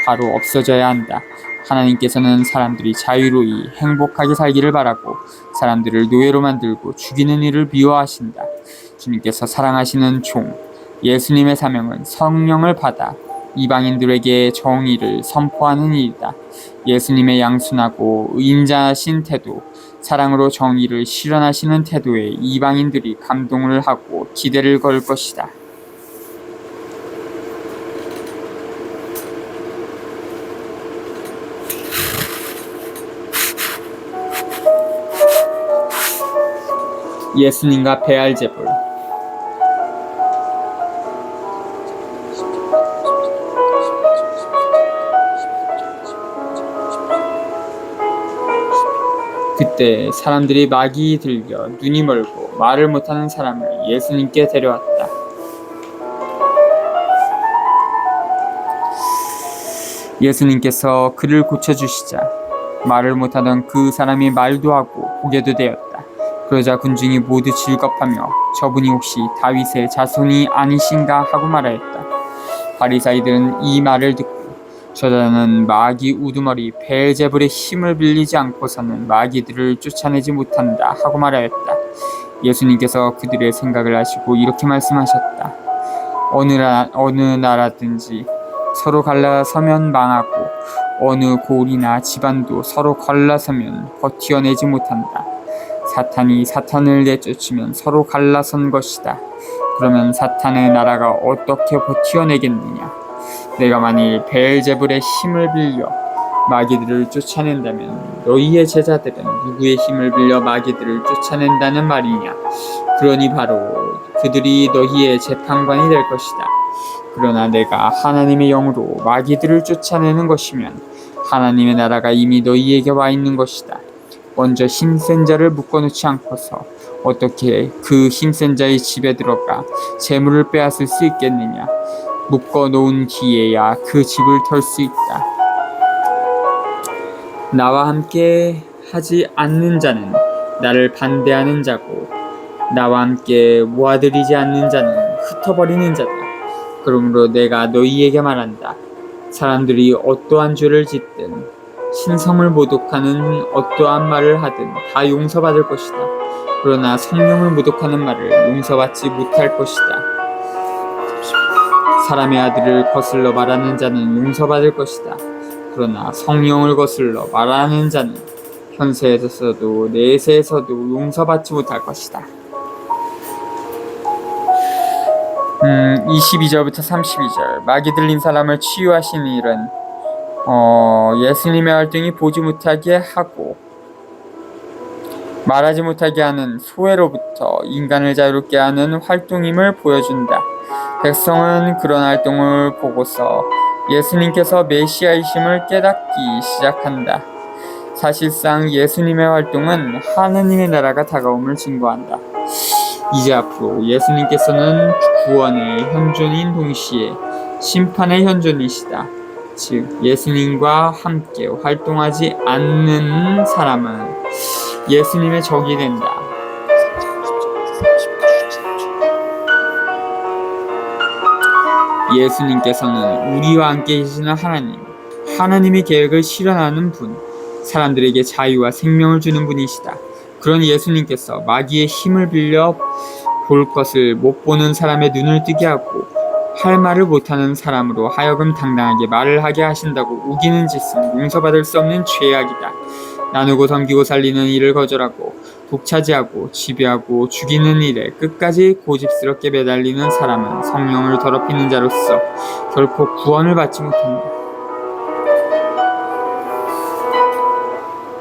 바로 없어져야 한다. 하나님께서는 사람들이 자유로이 행복하게 살기를 바라고 사람들을 노예로 만들고 죽이는 일을 미워하신다. 주님께서 사랑하시는 종 예수님의 사명은 성령을 받아 이방인들에게 정의를 선포하는 일이다. 예수님의 양순하고 인자하신 태도, 사랑으로 정의를 실현하시는 태도에 이방인들이 감동을 하고 기대를 걸 것이다. 예수님과 베알제불. 그때 사람들이 막이 들려 눈이 멀고 말을 못하는 사람을 예수님께 데려왔다. 예수님께서 그를 고쳐주시자 말을 못하던 그 사람이 말도 하고 보게도 되었다. 그러자 군중이 모두 즐겁하며 저분이 혹시 다윗의 자손이 아니신가 하고 말하였다. 바리사이들은 이 말을 듣고 저자는 마귀 우두머리 베엘제불의 힘을 빌리지 않고서는 마귀들을 쫓아내지 못한다 하고 말하였다. 예수님께서 그들의 생각을 아시고 이렇게 말씀하셨다. 어느 나라든지 서로 갈라서면 망하고 어느 고을이나 집안도 서로 갈라서면 버티어내지 못한다. 사탄이 사탄을 내쫓으면 서로 갈라선 것이다. 그러면 사탄의 나라가 어떻게 버티어내겠느냐? 내가 만일 베엘제불의 힘을 빌려 마귀들을 쫓아낸다면 너희의 제자들은 누구의 힘을 빌려 마귀들을 쫓아낸다는 말이냐? 그러니 바로 그들이 너희의 재판관이 될 것이다. 그러나 내가 하나님의 영으로 마귀들을 쫓아내는 것이면 하나님의 나라가 이미 너희에게 와 있는 것이다. 먼저 힘센 자를 묶어놓지 않고서 어떻게 그 힘센 자의 집에 들어가 재물을 빼앗을 수 있겠느냐? 묶어놓은 뒤에야 그 집을 털 수 있다. 나와 함께 하지 않는 자는 나를 반대하는 자고 나와 함께 모아들이지 않는 자는 흩어버리는 자다. 그러므로 내가 너희에게 말한다. 사람들이 어떠한 죄를 짓든 신성을 모독하는 어떠한 말을 하든 다 용서받을 것이다. 그러나 성령을 모독하는 말을 용서받지 못할 것이다. 사람의 아들을 거슬러 말하는 자는 용서받을 것이다. 그러나 성령을 거슬러 말하는 자는 현세에서도 내세에서도 용서받지 못할 것이다. 22절부터 32절. 마귀 들린 사람을 치유하신 일은 예수님의 활동이 보지 못하게 하고 말하지 못하게 하는 소외로부터 인간을 자유롭게 하는 활동임을 보여준다. 백성은 그런 활동을 보고서 예수님께서 메시아이심을 깨닫기 시작한다. 사실상 예수님의 활동은 하느님의 나라가 다가옴을 증거한다. 이제 앞으로 예수님께서는 구원의 현존인 동시에 심판의 현존이시다. 즉 예수님과 함께 활동하지 않는 사람은 예수님의 적이 된다. 예수님께서는 우리와 함께 계시는 하나님의 계획을 실현하는 분, 사람들에게 자유와 생명을 주는 분이시다. 그런 예수님께서 마귀의 힘을 빌려 볼 것을 못 보는 사람의 눈을 뜨게 하고 할 말을 못하는 사람으로 하여금 당당하게 말을 하게 하신다고 우기는 짓은 용서받을 수 없는 죄악이다. 나누고 섬기고 살리는 일을 거절하고 독차지하고 지배하고 죽이는 일에 끝까지 고집스럽게 매달리는 사람은 성령을 더럽히는 자로서 결코 구원을 받지 못한다.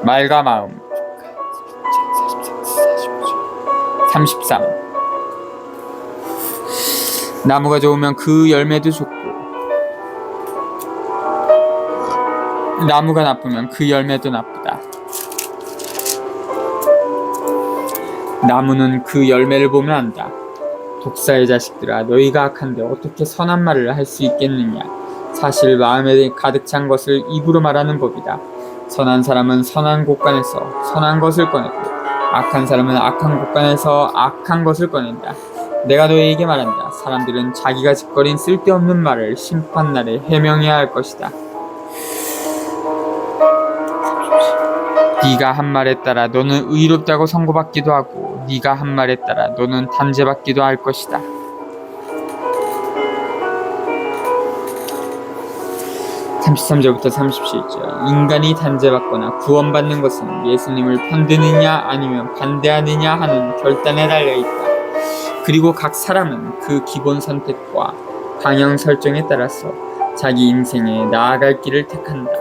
말과 마음 33. 나무가 좋으면 그 열매도 좋고 나무가 나쁘면 그 열매도 나쁘다. 나무는 그 열매를 보면 안다. 독사의 자식들아, 너희가 악한데 어떻게 선한 말을 할 수 있겠느냐. 사실 마음에 가득 찬 것을 입으로 말하는 법이다. 선한 사람은 선한 곳간에서 선한 것을 꺼내고 악한 사람은 악한 곳간에서 악한 것을 꺼낸다. 내가 너희에게 말한다. 사람들은 자기가 짓거린 쓸데없는 말을 심판날에 해명해야 할 것이다. 네가 한 말에 따라 너는 의롭다고 선고받기도 하고 네가 한 말에 따라 너는 단죄받기도 할 것이다. 33절부터 37절. 인간이 단죄받거나 구원받는 것은 예수님을 편드느냐 아니면 반대하느냐 하는 결단에 달려있다. 그리고 각 사람은 그 기본 선택과 방향 설정에 따라서 자기 인생에 나아갈 길을 택한다.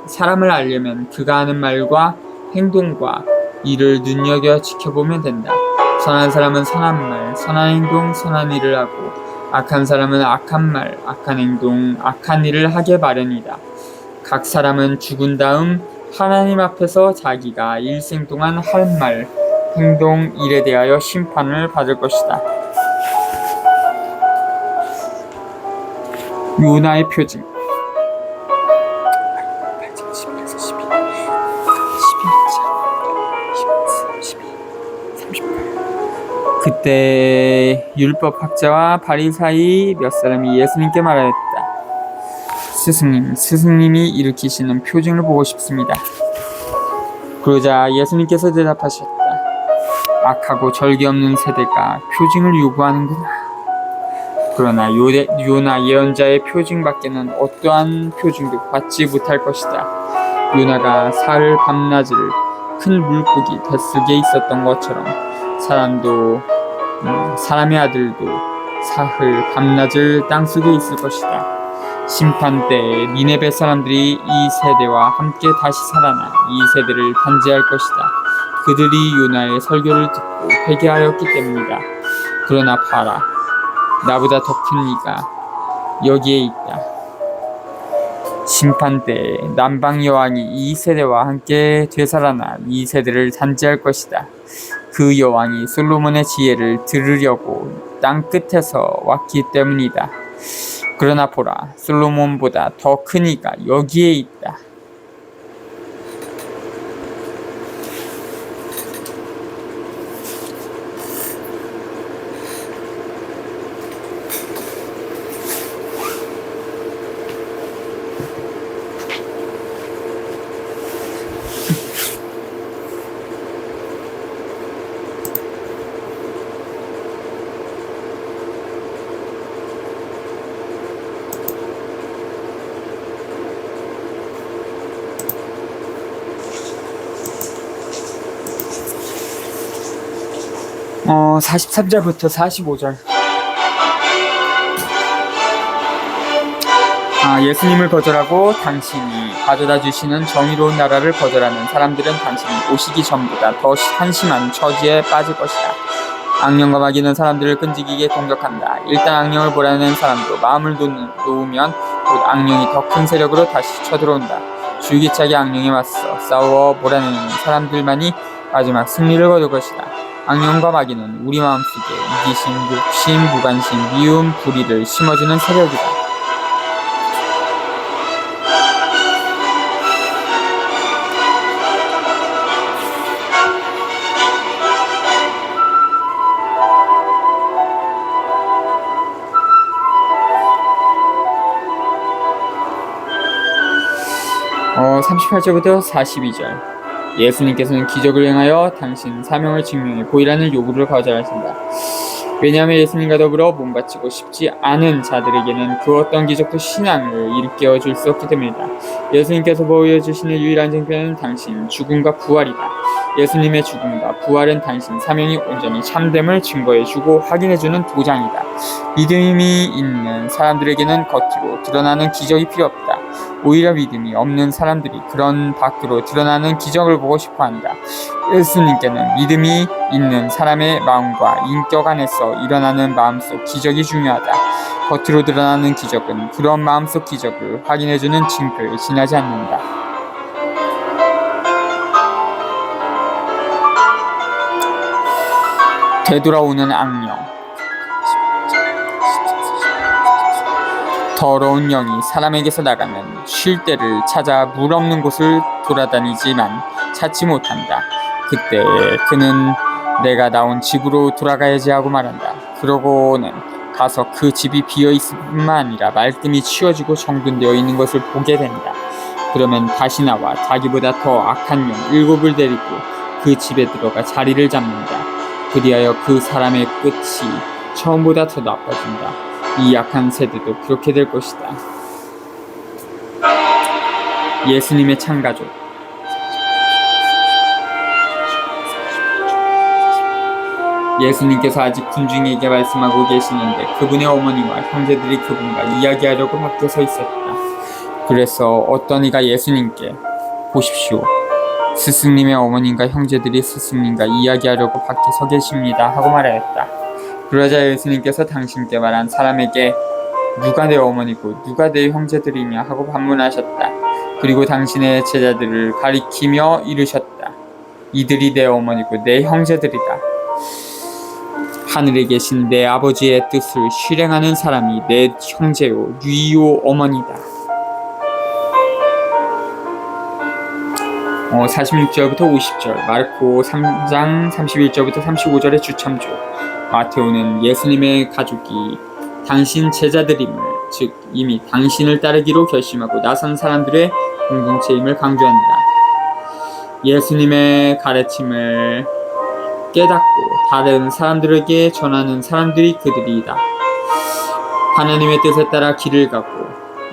사람을 알려면 그가 하는 말과 행동과 일을 눈여겨 지켜보면 된다. 선한 사람은 선한 말, 선한 행동, 선한 일을 하고 악한 사람은 악한 말, 악한 행동, 악한 일을 하게 마련이다. 각 사람은 죽은 다음 하나님 앞에서 자기가 일생 동안 할 말, 행동, 일에 대하여 심판을 받을 것이다. 요나의 표징 그때 율법학자와 바리사이 몇 사람이 예수님께 말하였다. 스승님이 일으키시는 표징을 보고 싶습니다. 그러자 예수님께서 대답하셨다. 악하고 절개 없는 세대가 표징을 요구하는구나. 그러나 요나 예언자의 표징밖에는 어떠한 표징도 받지 못할 것이다. 요나가 사흘 밤낮을 큰 물고기 뱃속에 있었던 것처럼 사람의 아들도 사흘 밤낮을 땅속에 있을 것이다. 심판 때에 니네베 사람들이 이 세대와 함께 다시 살아나 이 세대를 단죄할 것이다. 그들이 요나의 설교를 듣고 회개하였기 때문이다. 그러나 봐라, 나보다 더 큰 이가 여기에 있다. 심판 때에 남방 여왕이 이 세대와 함께 되살아나 이 세대를 단죄할 것이다. 그 여왕이 솔로몬의 지혜를 들으려고 땅 끝에서 왔기 때문이다. 그러나 보라, 솔로몬보다 더 큰 이가 여기에 있다. 어, 43절부터 45절. 예수님을 거절하고 당신이 가져다 주시는 정의로운 나라를 거절하는 사람들은 당신이 오시기 전보다 더 한심한 처지에 빠질 것이다. 악령과 마귀는 사람들을 끈질기게 공격한다. 일단 악령을 몰아내는 사람도 마음을 놓으면 곧 악령이 더 큰 세력으로 다시 쳐들어온다. 줄기차게 악령에 맞서 싸워 몰아내는 사람들만이 마지막 승리를 거둘 것이다. 악령과 마귀는 우리 마음속에 이기심, 욕심, 무관심, 미움, 불의를 심어주는 세력이다. 어, 38절부터 42절. 예수님께서는 기적을 행하여 당신 사명을 증명해 보이라는 요구를 거절하신다. 왜냐하면 예수님과 더불어 몸바치고 싶지 않은 자들에게는 그 어떤 기적도 신앙을 일깨워 줄 수 없기 때문이다. 예수님께서 보여주시는 유일한 증표는 당신 죽음과 부활이다. 예수님의 죽음과 부활은 당신 사명이 온전히 참됨을 증거해주고 확인해주는 도장이다. 믿음이 있는 사람들에게는 겉으로 드러나는 기적이 필요 없다. 오히려 믿음이 없는 사람들이 그런 밖으로 드러나는 기적을 보고 싶어한다. 예수님께는 믿음이 있는 사람의 마음과 인격 안에서 일어나는 마음속 기적이 중요하다. 겉으로 드러나는 기적은 그런 마음속 기적을 확인해주는 징표에 지나지 않는다. 되돌아오는 악령. 더러운 영이 사람에게서 나가면 쉴 때를 찾아 물 없는 곳을 돌아다니지만 찾지 못한다. 그때 그는 내가 나온 집으로 돌아가야지 하고 말한다. 그러고는 가서 그 집이 비어있을 뿐만 아니라 말끔히 치워지고 정돈되어 있는 것을 보게 된다. 그러면 다시 나와 자기보다 더 악한 영 7을 데리고 그 집에 들어가 자리를 잡는다. 그리하여 그 사람의 끝이 처음보다 더 나빠진다. 이 약한 세대도 그렇게 될 것이다. 예수님의 참가족. 예수님께서 아직 군중에게 말씀하고 계시는데 그분의 어머니와 형제들이 그분과 이야기하려고 밖에 서 있었다. 그래서 어떤 이가 예수님께 보십시오. 스승님의 어머님과 형제들이 스승님과 이야기하려고 밖에 서 계십니다 하고 말하였다. 그러자 예수님께서 당신께 말한 사람에게 누가 내 어머니고 누가 내 형제들이냐 하고 반문하셨다. 그리고 당신의 제자들을 가리키며 이르셨다. 이들이 내 어머니고 내 형제들이다. 하늘에 계신 내 아버지의 뜻을 실행하는 사람이 내 형제요 누이요 어머니다. 46절부터 50절, 마르코 3장 31절부터 35절의 주참조. 마테오는 예수님의 가족이 당신 제자들임을, 즉 이미 당신을 따르기로 결심하고 나선 사람들의 공동체임을 강조한다. 예수님의 가르침을 깨닫고 다른 사람들에게 전하는 사람들이 그들이다. 하나님의 뜻에 따라 길을 가고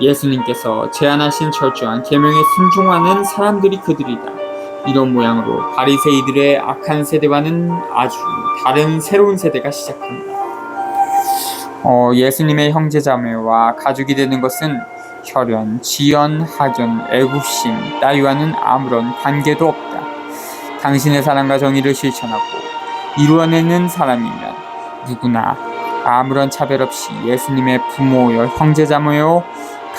예수님께서 제안하신 철저한 계명에 순종하는 사람들이 그들이다. 이런 모양으로 바리새이들의 악한 세대와는 아주 다른 새로운 세대가 시작한다. 예수님의 형제자매와 가족이 되는 것은 혈연, 지연, 학연, 애국심 따위와는 아무런 관계도 없다. 당신의 사랑과 정의를 실천하고 이루어내는 사람이면 누구나 아무런 차별 없이 예수님의 부모요, 형제자매요,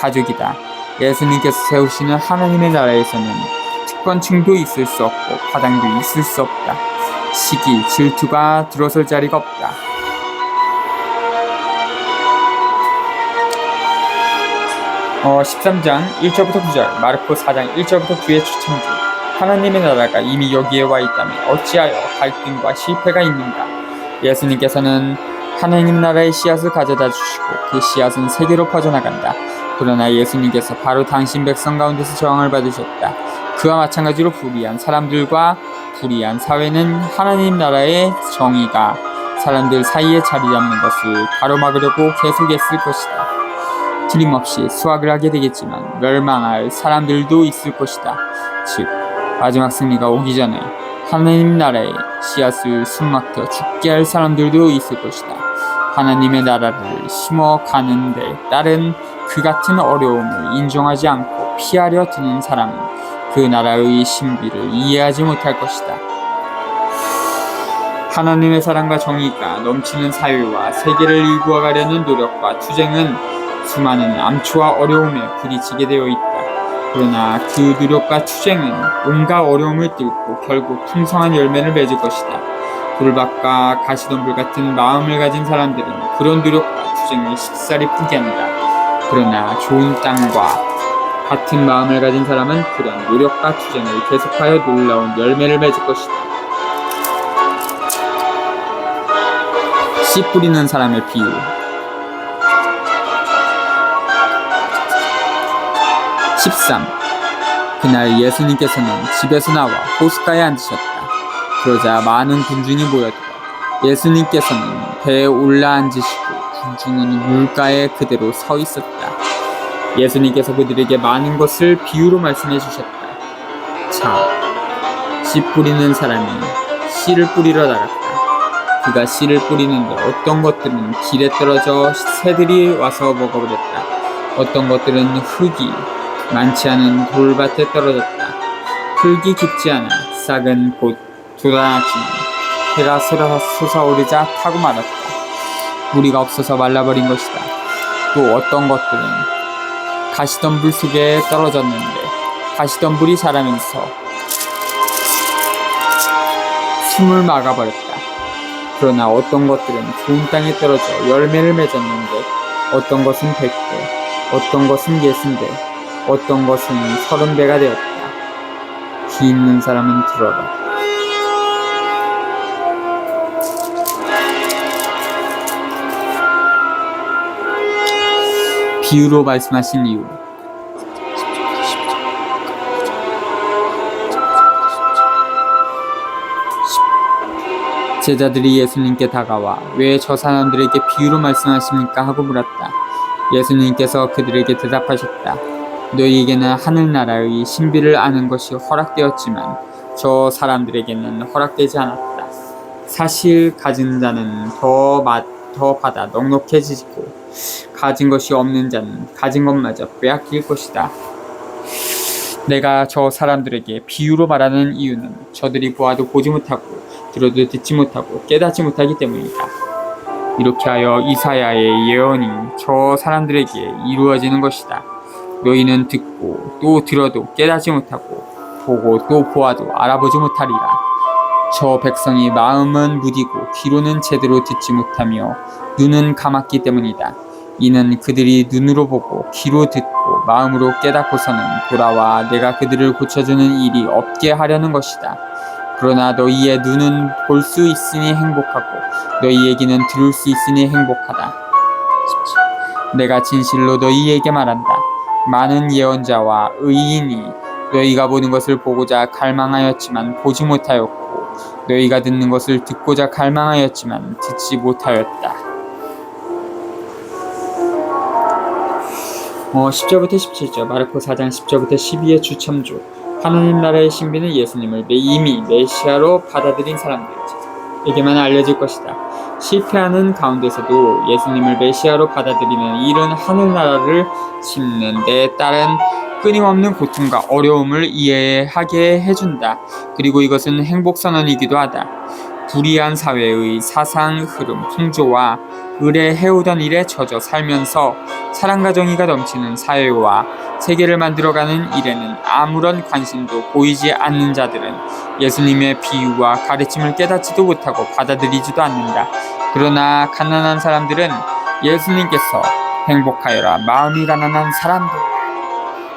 가족이다. 예수님께서 세우시는 하나님의 나라에서는 특권층도 있을 수 없고 과당도 있을 수 없다. 시기, 질투가 들어설 자리가 없다. 어, 13장 1절부터 9절, 마르코 4장 1절부터 9의 추천주. 하나님의 나라가 이미 여기에 와 있다면 어찌하여 갈등과 실패가 있는가? 예수님께서는 하나님 나라의 씨앗을 가져다 주시고 그 씨앗은 세계로 퍼져나간다. 그러나 예수님께서 바로 당신 백성 가운데서 저항을 받으셨다. 그와 마찬가지로 불의한 사람들과 불의한 사회는 하나님 나라의 정의가 사람들 사이에 자리 잡는 것을 가로막으려고 계속했을 것이다. 틀림없이 수확을 하게 되겠지만 멸망할 사람들도 있을 것이다. 즉 마지막 승리가 오기 전에 하나님 나라의 씨앗을 숨막혀 죽게 할 사람들도 있을 것이다. 하나님의 나라를 심어가는데 따른 그 같은 어려움을 인정하지 않고 피하려 드는 사람은 그 나라의 신비를 이해하지 못할 것이다. 하나님의 사랑과 정의가 넘치는 사회와 세계를 일구어가려는 노력과 투쟁은 수많은 암초와 어려움에 부딪히게 되어 있다. 그러나 그 노력과 투쟁은 온갖 어려움을 뚫고 결국 풍성한 열매를 맺을 것이다. 돌밭과 가시덤불 같은 마음을 가진 사람들은 그런 노력과 투쟁을 쉽사리 포기한다. 그러나 좋은 땅과 같은 마음을 가진 사람은 그런 노력과 투쟁을 계속하여 놀라운 열매를 맺을 것이다. 씨 뿌리는 사람의 비유. 그날 예수님께서는 집에서 나와 호숫가에 앉으셨다. 그러자 많은 군중이 모여들어 예수님께서는 배에 올라앉으시고 군중은 물가에 그대로 서 있었다. 예수님께서 그들에게 많은 것을 비유로 말씀해 주셨다. 자, 씨 뿌리는 사람이 씨를 뿌리러 나갔다. 그가 씨를 뿌리는데 어떤 것들은 길에 떨어져 새들이 와서 먹어버렸다. 어떤 것들은 흙이 많지 않은 돌밭에 떨어졌다. 흙이 깊지 않아 싹은 곧 돋아났지만 해가 솟아오르자 타고 말았다. 무리가 없어서 말라버린 것이다. 또 어떤 것들은 가시덤불 속에 떨어졌는데 가시덤불이 자라면서 숨을 막아버렸다. 그러나 어떤 것들은 좋은 땅에 떨어져 열매를 맺었는데 어떤 것은 100배, 어떤 것은 60배, 어떤 것은 30배가 되었다. 귀 있는 사람은 들어라. 비유로 말씀하신 이유. 제자들이 예수님께 다가와 왜 저 사람들에게 비유로 말씀하십니까? 하고 물었다. 예수님께서 그들에게 대답하셨다. 너희에게는 하늘나라의 신비를 아는 것이 허락되었지만 저 사람들에게는 허락되지 않았다. 사실 가진 자는 더 받아 넉넉해지고 가진 것이 없는 자는 가진 것마저 빼앗길 것이다. 내가 저 사람들에게 비유로 말하는 이유는 저들이 보아도 보지 못하고 들어도 듣지 못하고 깨닫지 못하기 때문이다. 이렇게 하여 이사야의 예언이 저 사람들에게 이루어지는 것이다. 너희는 듣고 또 들어도 깨닫지 못하고 보고 또 보아도 알아보지 못하리라. 저 백성이 마음은 무디고 귀로는 제대로 듣지 못하며 눈은 감았기 때문이다. 이는 그들이 눈으로 보고 귀로 듣고 마음으로 깨닫고서는 돌아와 내가 그들을 고쳐주는 일이 없게 하려는 것이다. 그러나 너희의 눈은 볼 수 있으니 행복하고 너희의 귀는 들을 수 있으니 행복하다. 내가 진실로 너희에게 말한다. 많은 예언자와 의인이 너희가 보는 것을 보고자 갈망하였지만 보지 못하였고 너희가 듣는 것을 듣고자 갈망하였지만 듣지 못하였다. 10절부터 17절 마르코 4장 10절부터 12의 주첨조. 하나님 나라의 신비는 예수님을 이미 메시아로 받아들인 사람들에게만 알려질 것이다. 실패하는 가운데서도 예수님을 메시아로 받아들이는 일은 하늘나라를 심는 데 따른 끊임없는 고통과 어려움을 이해하게 해준다. 그리고 이것은 행복선언이기도 하다. 불의한 사회의 사상, 흐름, 풍조와 을에 해오던 일에 젖어 살면서 사랑과 정의가 넘치는 사회와 세계를 만들어가는 일에는 아무런 관심도 보이지 않는 자들은 예수님의 비유와 가르침을 깨닫지도 못하고 받아들이지도 않는다. 그러나 가난한 사람들은 예수님께서 행복하여라 마음이 가난한 사람들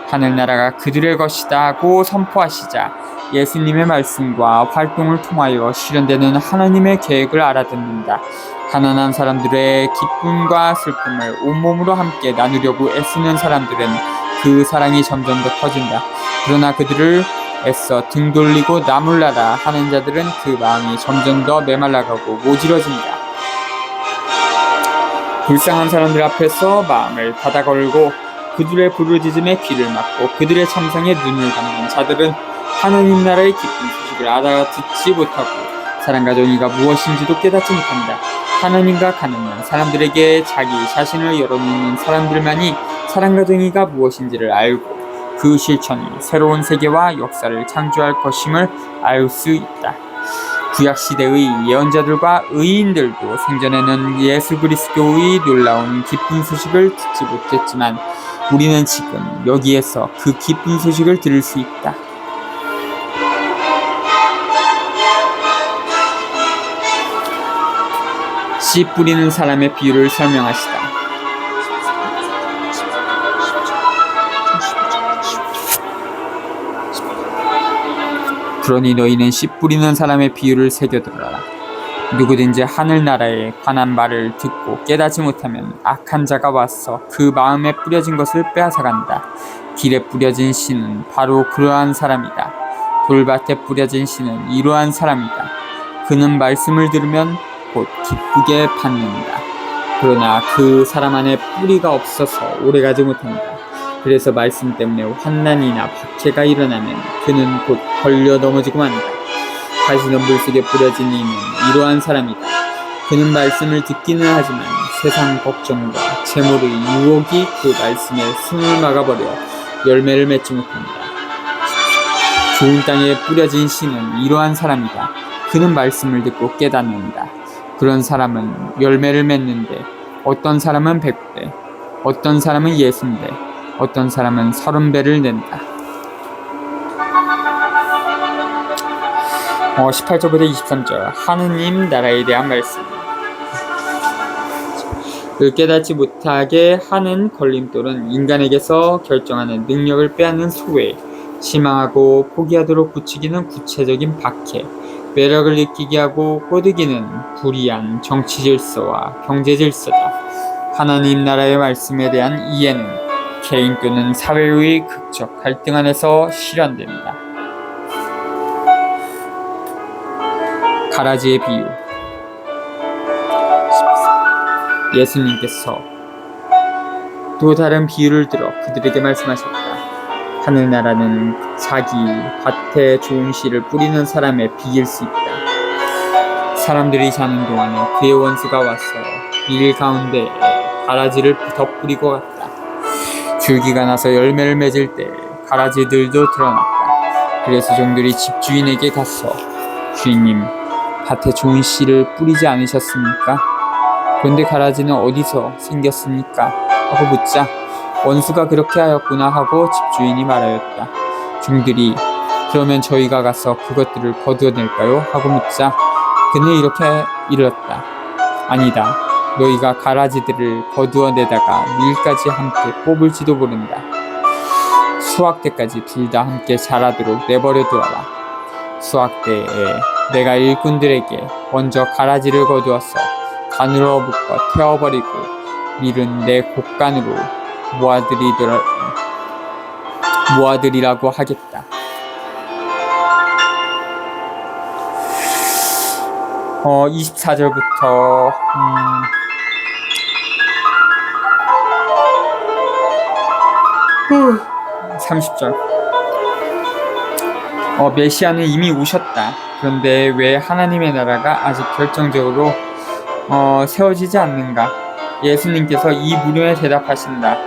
하늘나라가 그들의 것이다 하고 선포하시자 예수님의 말씀과 활동을 통하여 실현되는 하나님의 계획을 알아듣는다. 가난한 사람들의 기쁨과 슬픔을 온몸으로 함께 나누려고 애쓰는 사람들은 그 사랑이 점점 더 커진다. 그러나 그들을 애써 등 돌리고 나몰라라 하는 자들은 그 마음이 점점 더 메말라가고 모질어진다. 불쌍한 사람들 앞에서 마음을 닫아 걸고 그들의 부르짖음에 귀를 막고 그들의 참상에 눈을 감는 자들은 하나님 나라의 기쁜 소식을 알아듣지 못하고 사랑과 정의가 무엇인지도 깨닫지 못한다. 하나님과 가난한 사람들에게 자기 자신을 열어놓는 사람들만이 사랑과 정의가 무엇인지를 알고 그 실천이 새로운 세계와 역사를 창조할 것임을 알 수 있다. 구약시대의 예언자들과 의인들도 생전에는 예수 그리스도의 놀라운 기쁜 소식을 듣지 못했지만 우리는 지금 여기에서 그 기쁜 소식을 들을 수 있다. 씨 뿌리는 사람의 비유를 설명하시다. 그러니 너희는 씨 뿌리는 사람의 비유를 새겨들어라. 누구든지 하늘나라에 관한 말을 듣고 깨닫지 못하면 악한 자가 와서 그 마음에 뿌려진 것을 빼앗아간다. 길에 뿌려진 씨는 바로 그러한 사람이다. 돌밭에 뿌려진 씨는 이러한 사람이다. 그는 말씀을 들으면 곧 기쁘게 받는다. 그러나 그 사람 안에 뿌리가 없어서 오래가지 못한다. 그래서 말씀 때문에 환난이나 박해가 일어나면 그는 곧 걸려 넘어지고 만다. 가시는 물속에 뿌려진 이는 이러한 사람이다. 그는 말씀을 듣기는 하지만 세상 걱정과 재물의 유혹이 그 말씀의 숨을 막아버려 열매를 맺지 못합니다. 좋은 땅에 뿌려진 씨는 이러한 사람이다. 그는 말씀을 듣고 깨닫는다. 그런 사람은 열매를 맺는데 어떤 사람은 100배, 어떤 사람은 60배, 어떤 사람은 30배를 낸다. 18절부터 23절 하느님 나라에 대한 말씀. 깨닫지 못하게 하는 걸림돌은 인간에게서 결정하는 능력을 빼앗는 소외, 실망하고 포기하도록 부추기는 구체적인 박해, 매력을 느끼게 하고 꼬드기는 불이한 정치 질서와 경제 질서다. 하나님 나라의 말씀에 대한 이해는 개인 또는 사회의 극적 갈등 안에서 실현됩니다. 가라지의 비유. 예수님께서 또 다른 비유를 들어 그들에게 말씀하셨다. 하늘나라는 자기 밭에 좋은 씨를 뿌리는 사람에 비길 수 있다. 사람들이 자는 동안에 그의 원수가 와서 밀 가운데에 가라지를 덧뿌리고 갔다. 줄기가 나서 열매를 맺을 때 가라지들도 드러났다. 그래서 종들이 집주인에게 가서 주인님, 밭에 좋은 씨를 뿌리지 않으셨습니까? 그런데 가라지는 어디서 생겼습니까? 하고 묻자 원수가 그렇게 하였구나 하고 집주인이 말하였다. 종들이 그러면 저희가 가서 그것들을 거두어낼까요? 하고 묻자 그는 이렇게 이르렀다. 아니다. 너희가 가라지들을 거두어내다가 밀까지 함께 뽑을지도 모른다. 수확 때까지 둘 다 함께 자라도록 내버려 두어라. 수확 때에 내가 일꾼들에게 먼저 가라지를 거두어서 간으로 묶어 태워버리고 밀은 내 곡간으로 모아들이라고 하겠다. 어, 24절부터 30절. 메시아는 이미 오셨다. 그런데 왜 하나님의 나라가 아직 결정적으로 세워지지 않는가? 예수님께서 이 물음에 대답하신다.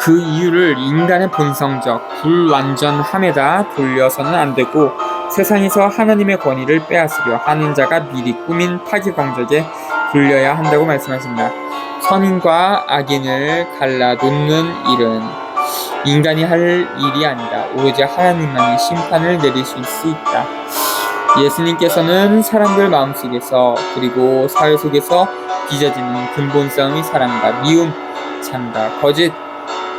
그 이유를 인간의 본성적 불완전함에다 돌려서는 안 되고 세상에서 하나님의 권위를 빼앗으려 하는 자가 미리 꾸민 파괴공작에 돌려야 한다고 말씀하신다. 선인과 악인을 갈라놓는 일은 인간이 할 일이 아니라 오로지 하나님만이 심판을 내리실 수 있다. 예수님께서는 사람들 마음속에서 그리고 사회 속에서 빚어지는 근본성의 사랑과 미움, 참과 거짓,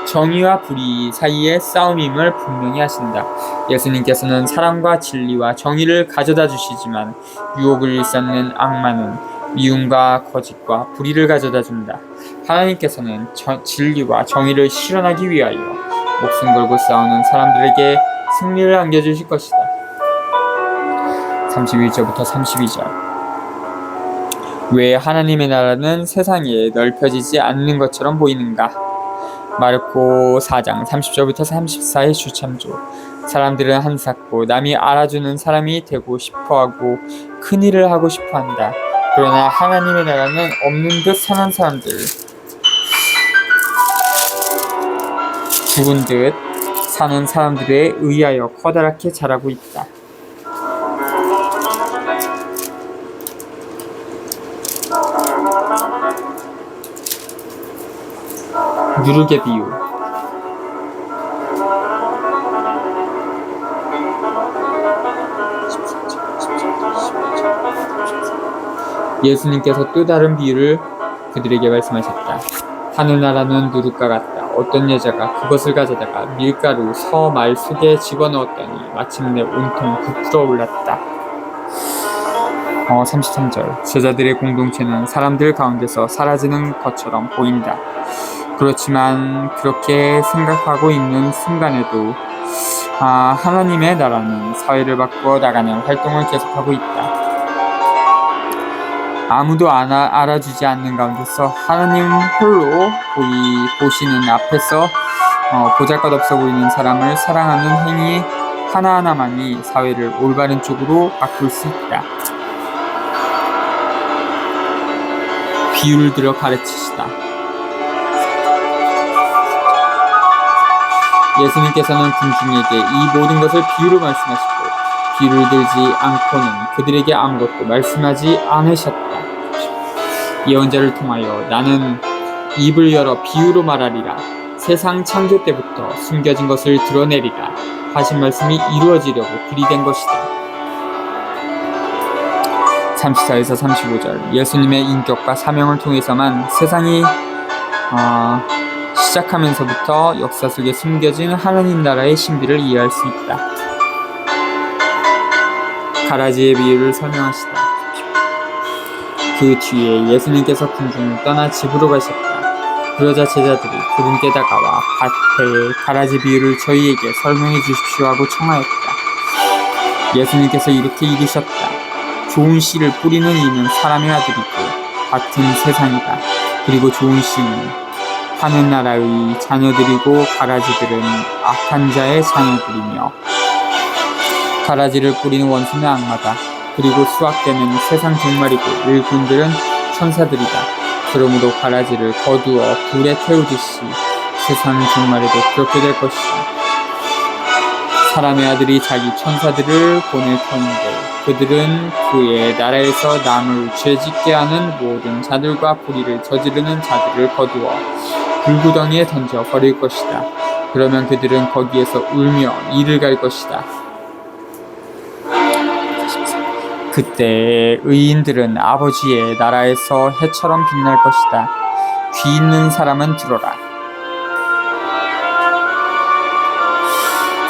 정의와 불의 사이의 싸움임을 분명히 하신다. 예수님께서는 사랑과 진리와 정의를 가져다 주시지만 유혹을 일삼는 악마는 미움과 거짓과 불의를 가져다 준다. 하나님께서는 진리와 정의를 실현하기 위하여 목숨 걸고 싸우는 사람들에게 승리를 안겨주실 것이다. 31절부터 32절. 왜 하나님의 나라는 세상에 넓혀지지 않는 것처럼 보이는가? 마르코 4장 30절부터 34의 주참조. 사람들은 한사코 남이 알아주는 사람이 되고 싶어하고 큰 일을 하고 싶어한다. 그러나 하나님의 나라는 없는 듯 사는 사람들, 죽은 듯 사는 사람들에 의하여 커다랗게 자라고 있다. 누룩의 비유. 예수님께서 또 다른 비유를 그들에게 말씀하셨다. 하늘나라는 누룩과 같다. 어떤 여자가 그것을 가져다가 밀가루 서말 속에 집어넣었더니 마침내 온통 부풀어 올랐다. 33절. 제자들의 공동체는 사람들 가운데서 사라지는 것처럼 보인다. 그렇지만 그렇게 생각하고 있는 순간에도 하나님의 나라는 사회를 바꾸어 나가는 활동을 계속하고 있다. 아무도 알아주지 않는 가운데서 하나님 홀로 보시는 앞에서 보잘것없어 보이는 사람을 사랑하는 행위 하나하나만이 사회를 올바른 쪽으로 바꿀 수 있다. 비유를 들어 가르치시다. 예수님께서는 군중에게 이 모든 것을 비유로 말씀하시고 비유를 들지 않고는 그들에게 아무것도 말씀하지 않으셨다. 예언자를 통하여 나는 입을 열어 비유로 말하리라. 세상 창조 때부터 숨겨진 것을 드러내리라 하신 말씀이 이루어지려고 들이댄 것이다. 34에서 35절 예수님의 인격과 사명을 통해서만 세상이 시작하면서부터 역사 속에 숨겨진 하나님 나라의 신비를 이해할 수 있다. 가라지의 비유를 설명하시다. 그 뒤에 예수님께서 군중을 떠나 집으로 가셨다. 그러자 제자들이 그분께 다가와 밭의 가라지 비유를 저희에게 설명해 주십시오 하고 청하였다. 예수님께서 이렇게 이르셨다. 좋은 씨를 뿌리는 이는 사람의 아들이고 밭은 세상이다. 그리고 좋은 씨는 하늘나라의 자녀들이고 가라지들은 악한 자의 자녀들이며 가라지를 뿌리는 원수는 악마다. 그리고 수확되는 세상 종말이고 일꾼들은 천사들이다. 그러므로 가라지를 거두어 불에 태우듯이 세상 종말에도 그렇게 될 것이다. 사람의 아들이 자기 천사들을 보낼 터인데 그들은 그의 나라에서 남을 죄짓게 하는 모든 자들과 불의를 저지르는 자들을 거두어 불구덩이에 던져 버릴 것이다. 그러면 그들은 거기에서 울며 이를 갈 것이다. 그때 의인들은 아버지의 나라에서 해처럼 빛날 것이다. 귀 있는 사람은 들어라.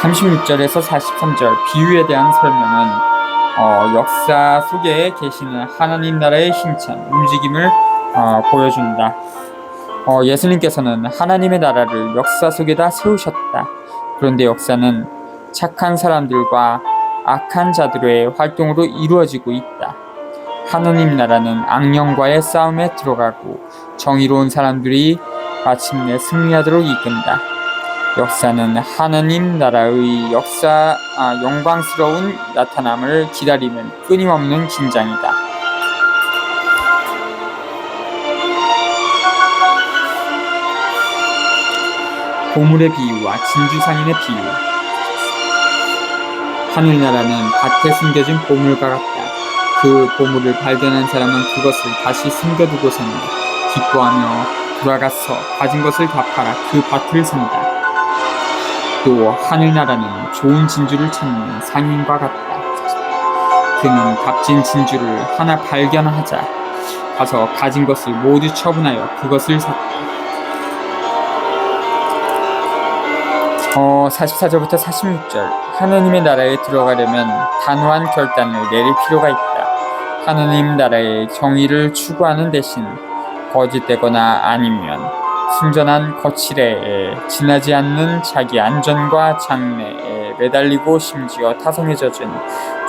36절에서 43절 비유에 대한 설명은 역사 속에 계시는 하나님 나라의 힘찬 움직임을 보여준다. 예수님께서는 하나님의 나라를 역사 속에다 세우셨다. 그런데 역사는 착한 사람들과 악한 자들의 활동으로 이루어지고 있다. 하나님 나라는 악령과의 싸움에 들어가고 정의로운 사람들이 마침내 승리하도록 이끈다. 역사는 하나님 나라의 영광스러운 나타남을 기다리는 끊임없는 긴장이다. 보물의 비유와 진주상인의 비유. 하늘나라는 밭에 숨겨진 보물과 같다. 그 보물을 발견한 사람은 그것을 다시 숨겨두고서는 기뻐하며 돌아가서 가진 것을 다 팔아 그 밭을 산다. 또 하늘나라는 좋은 진주를 찾는 상인과 같다. 그는 값진 진주를 하나 발견하자 가서 가진 것을 모두 처분하여 그것을 샀다. 44절부터 46절 하느님의 나라에 들어가려면 단호한 결단을 내릴 필요가 있다. 하느님 나라의 정의를 추구하는 대신 거짓되거나 아니면 순전한 거칠에 지나지 않는 자기 안전과 장래에 매달리고 심지어 타성에 젖은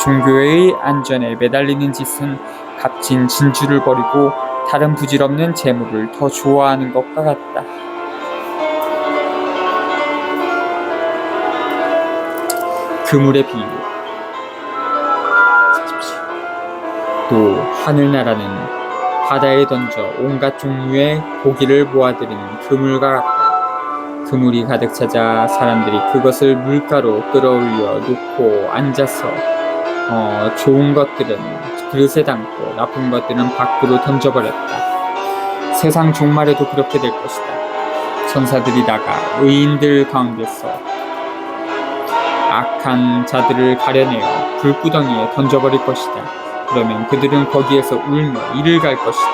종교의 안전에 매달리는 짓은 값진 진주를 버리고 다른 부질없는 재물을 더 좋아하는 것과 같다. 그물의 비유. 또 하늘나라는 바다에 던져 온갖 종류의 고기를 모아들이는 그물과 같다. 그물이 가득 찾아 사람들이 그것을 물가로 끌어올려 놓고 앉아서 좋은 것들은 그릇에 담고 나쁜 것들은 밖으로 던져버렸다. 세상 종말에도 그렇게 될 것이다. 천사들이 나가 의인들 가운데서 악한 자들을 가려내어 불구덩이에 던져버릴 것이다. 그러면 그들은 거기에서 울며 이를 갈 것이다.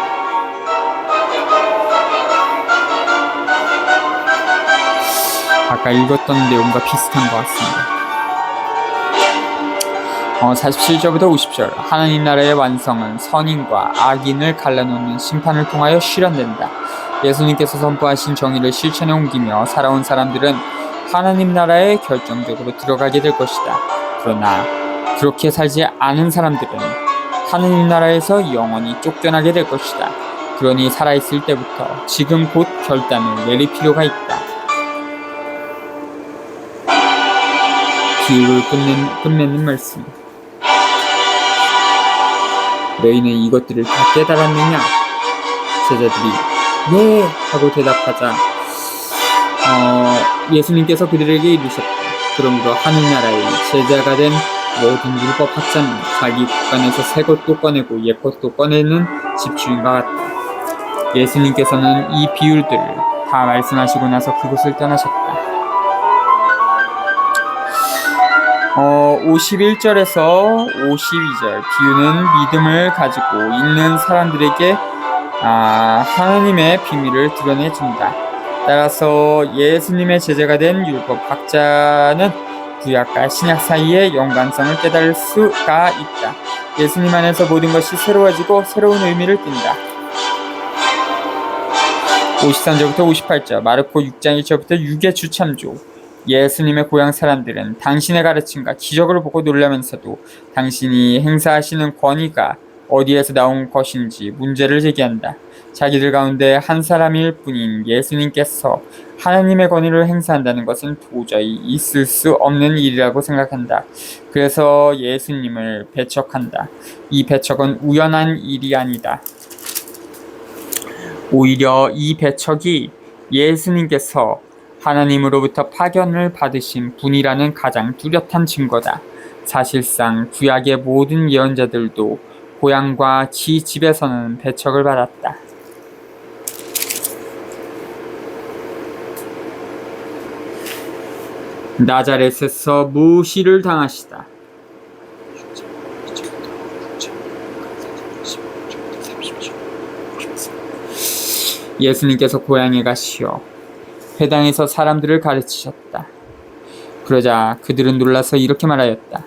아까 읽었던 내용과 비슷한 것 같습니다. 47절부터 50절 하나님 나라의 완성은 선인과 악인을 갈라놓는 심판을 통하여 실현된다. 예수님께서 선포하신 정의를 실천에 옮기며 살아온 사람들은 하나님 나라에 결정적으로 들어가게 될 것이다. 그러나 그렇게 살지 않은 사람들은 하나님 나라에서 영원히 쫓겨나게 될 것이다. 그러니 살아있을 때부터 지금 곧 결단을 내릴 필요가 있다. 비유를 끝내는 말씀. 너희는 이것들을 다 깨달았느냐? 제자들이 네 하고 대답하자 예수님께서 그들에게 이르셨다. 그러므로 하늘나라의 제자가 된 모든 율법학자는 자기 국간에서 새 것도 꺼내고 옛 것도 꺼내는 집주인과 같다. 예수님께서는 이 비율들을 다 말씀하시고 나서 그곳을 떠나셨다. 51절에서 52절 비유는 믿음을 가지고 있는 사람들에게 하나님의 비밀을 드러내준다. 따라서 예수님의 제자가 된 율법학자는 구약과 신약 사이의 연관성을 깨달을 수가 있다. 예수님 안에서 모든 것이 새로워지고 새로운 의미를 띈다. 53절부터 58절 마르코 6장 1절부터 6의 주참조. 예수님의 고향 사람들은 당신의 가르침과 기적을 보고 놀라면서도 당신이 행사하시는 권위가 어디에서 나온 것인지 문제를 제기한다. 자기들 가운데 한 사람일 뿐인 예수님께서 하나님의 권위를 행사한다는 것은 도저히 있을 수 없는 일이라고 생각한다. 그래서 예수님을 배척한다. 이 배척은 우연한 일이 아니다. 오히려 이 배척이 예수님께서 하나님으로부터 파견을 받으신 분이라는 가장 뚜렷한 증거다. 사실상 구약의 모든 예언자들도 고향과 지 집에서는 배척을 받았다. 나자렛에서 무시를 당하시다. 예수님께서 고향에 가시어 회당에서 사람들을 가르치셨다. 그러자 그들은 놀라서 이렇게 말하였다.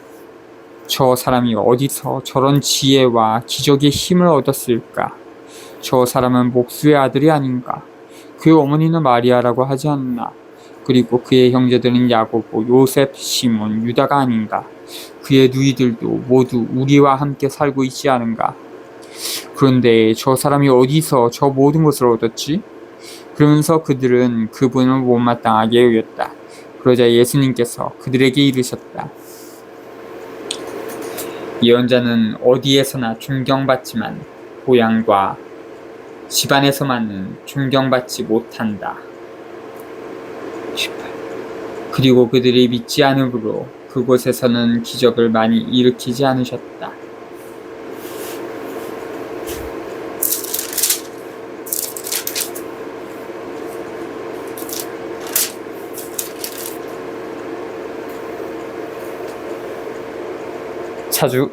저 사람이 어디서 저런 지혜와 기적의 힘을 얻었을까? 저 사람은 목수의 아들이 아닌가? 그의 어머니는 마리아라고 하지 않나? 그리고 그의 형제들은 야고보, 요셉, 시몬, 유다가 아닌가? 그의 누이들도 모두 우리와 함께 살고 있지 않은가? 그런데 저 사람이 어디서 저 모든 것을 얻었지? 그러면서 그들은 그분을 못마땅하게 여겼다. 그러자 예수님께서 그들에게 이르셨다. 예언자는 어디에서나 존경받지만 고향과 집안에서만은 존경받지 못한다. 그리고 그들이 믿지 않으므로 그곳에서는 기적을 많이 일으키지 않으셨다. 자주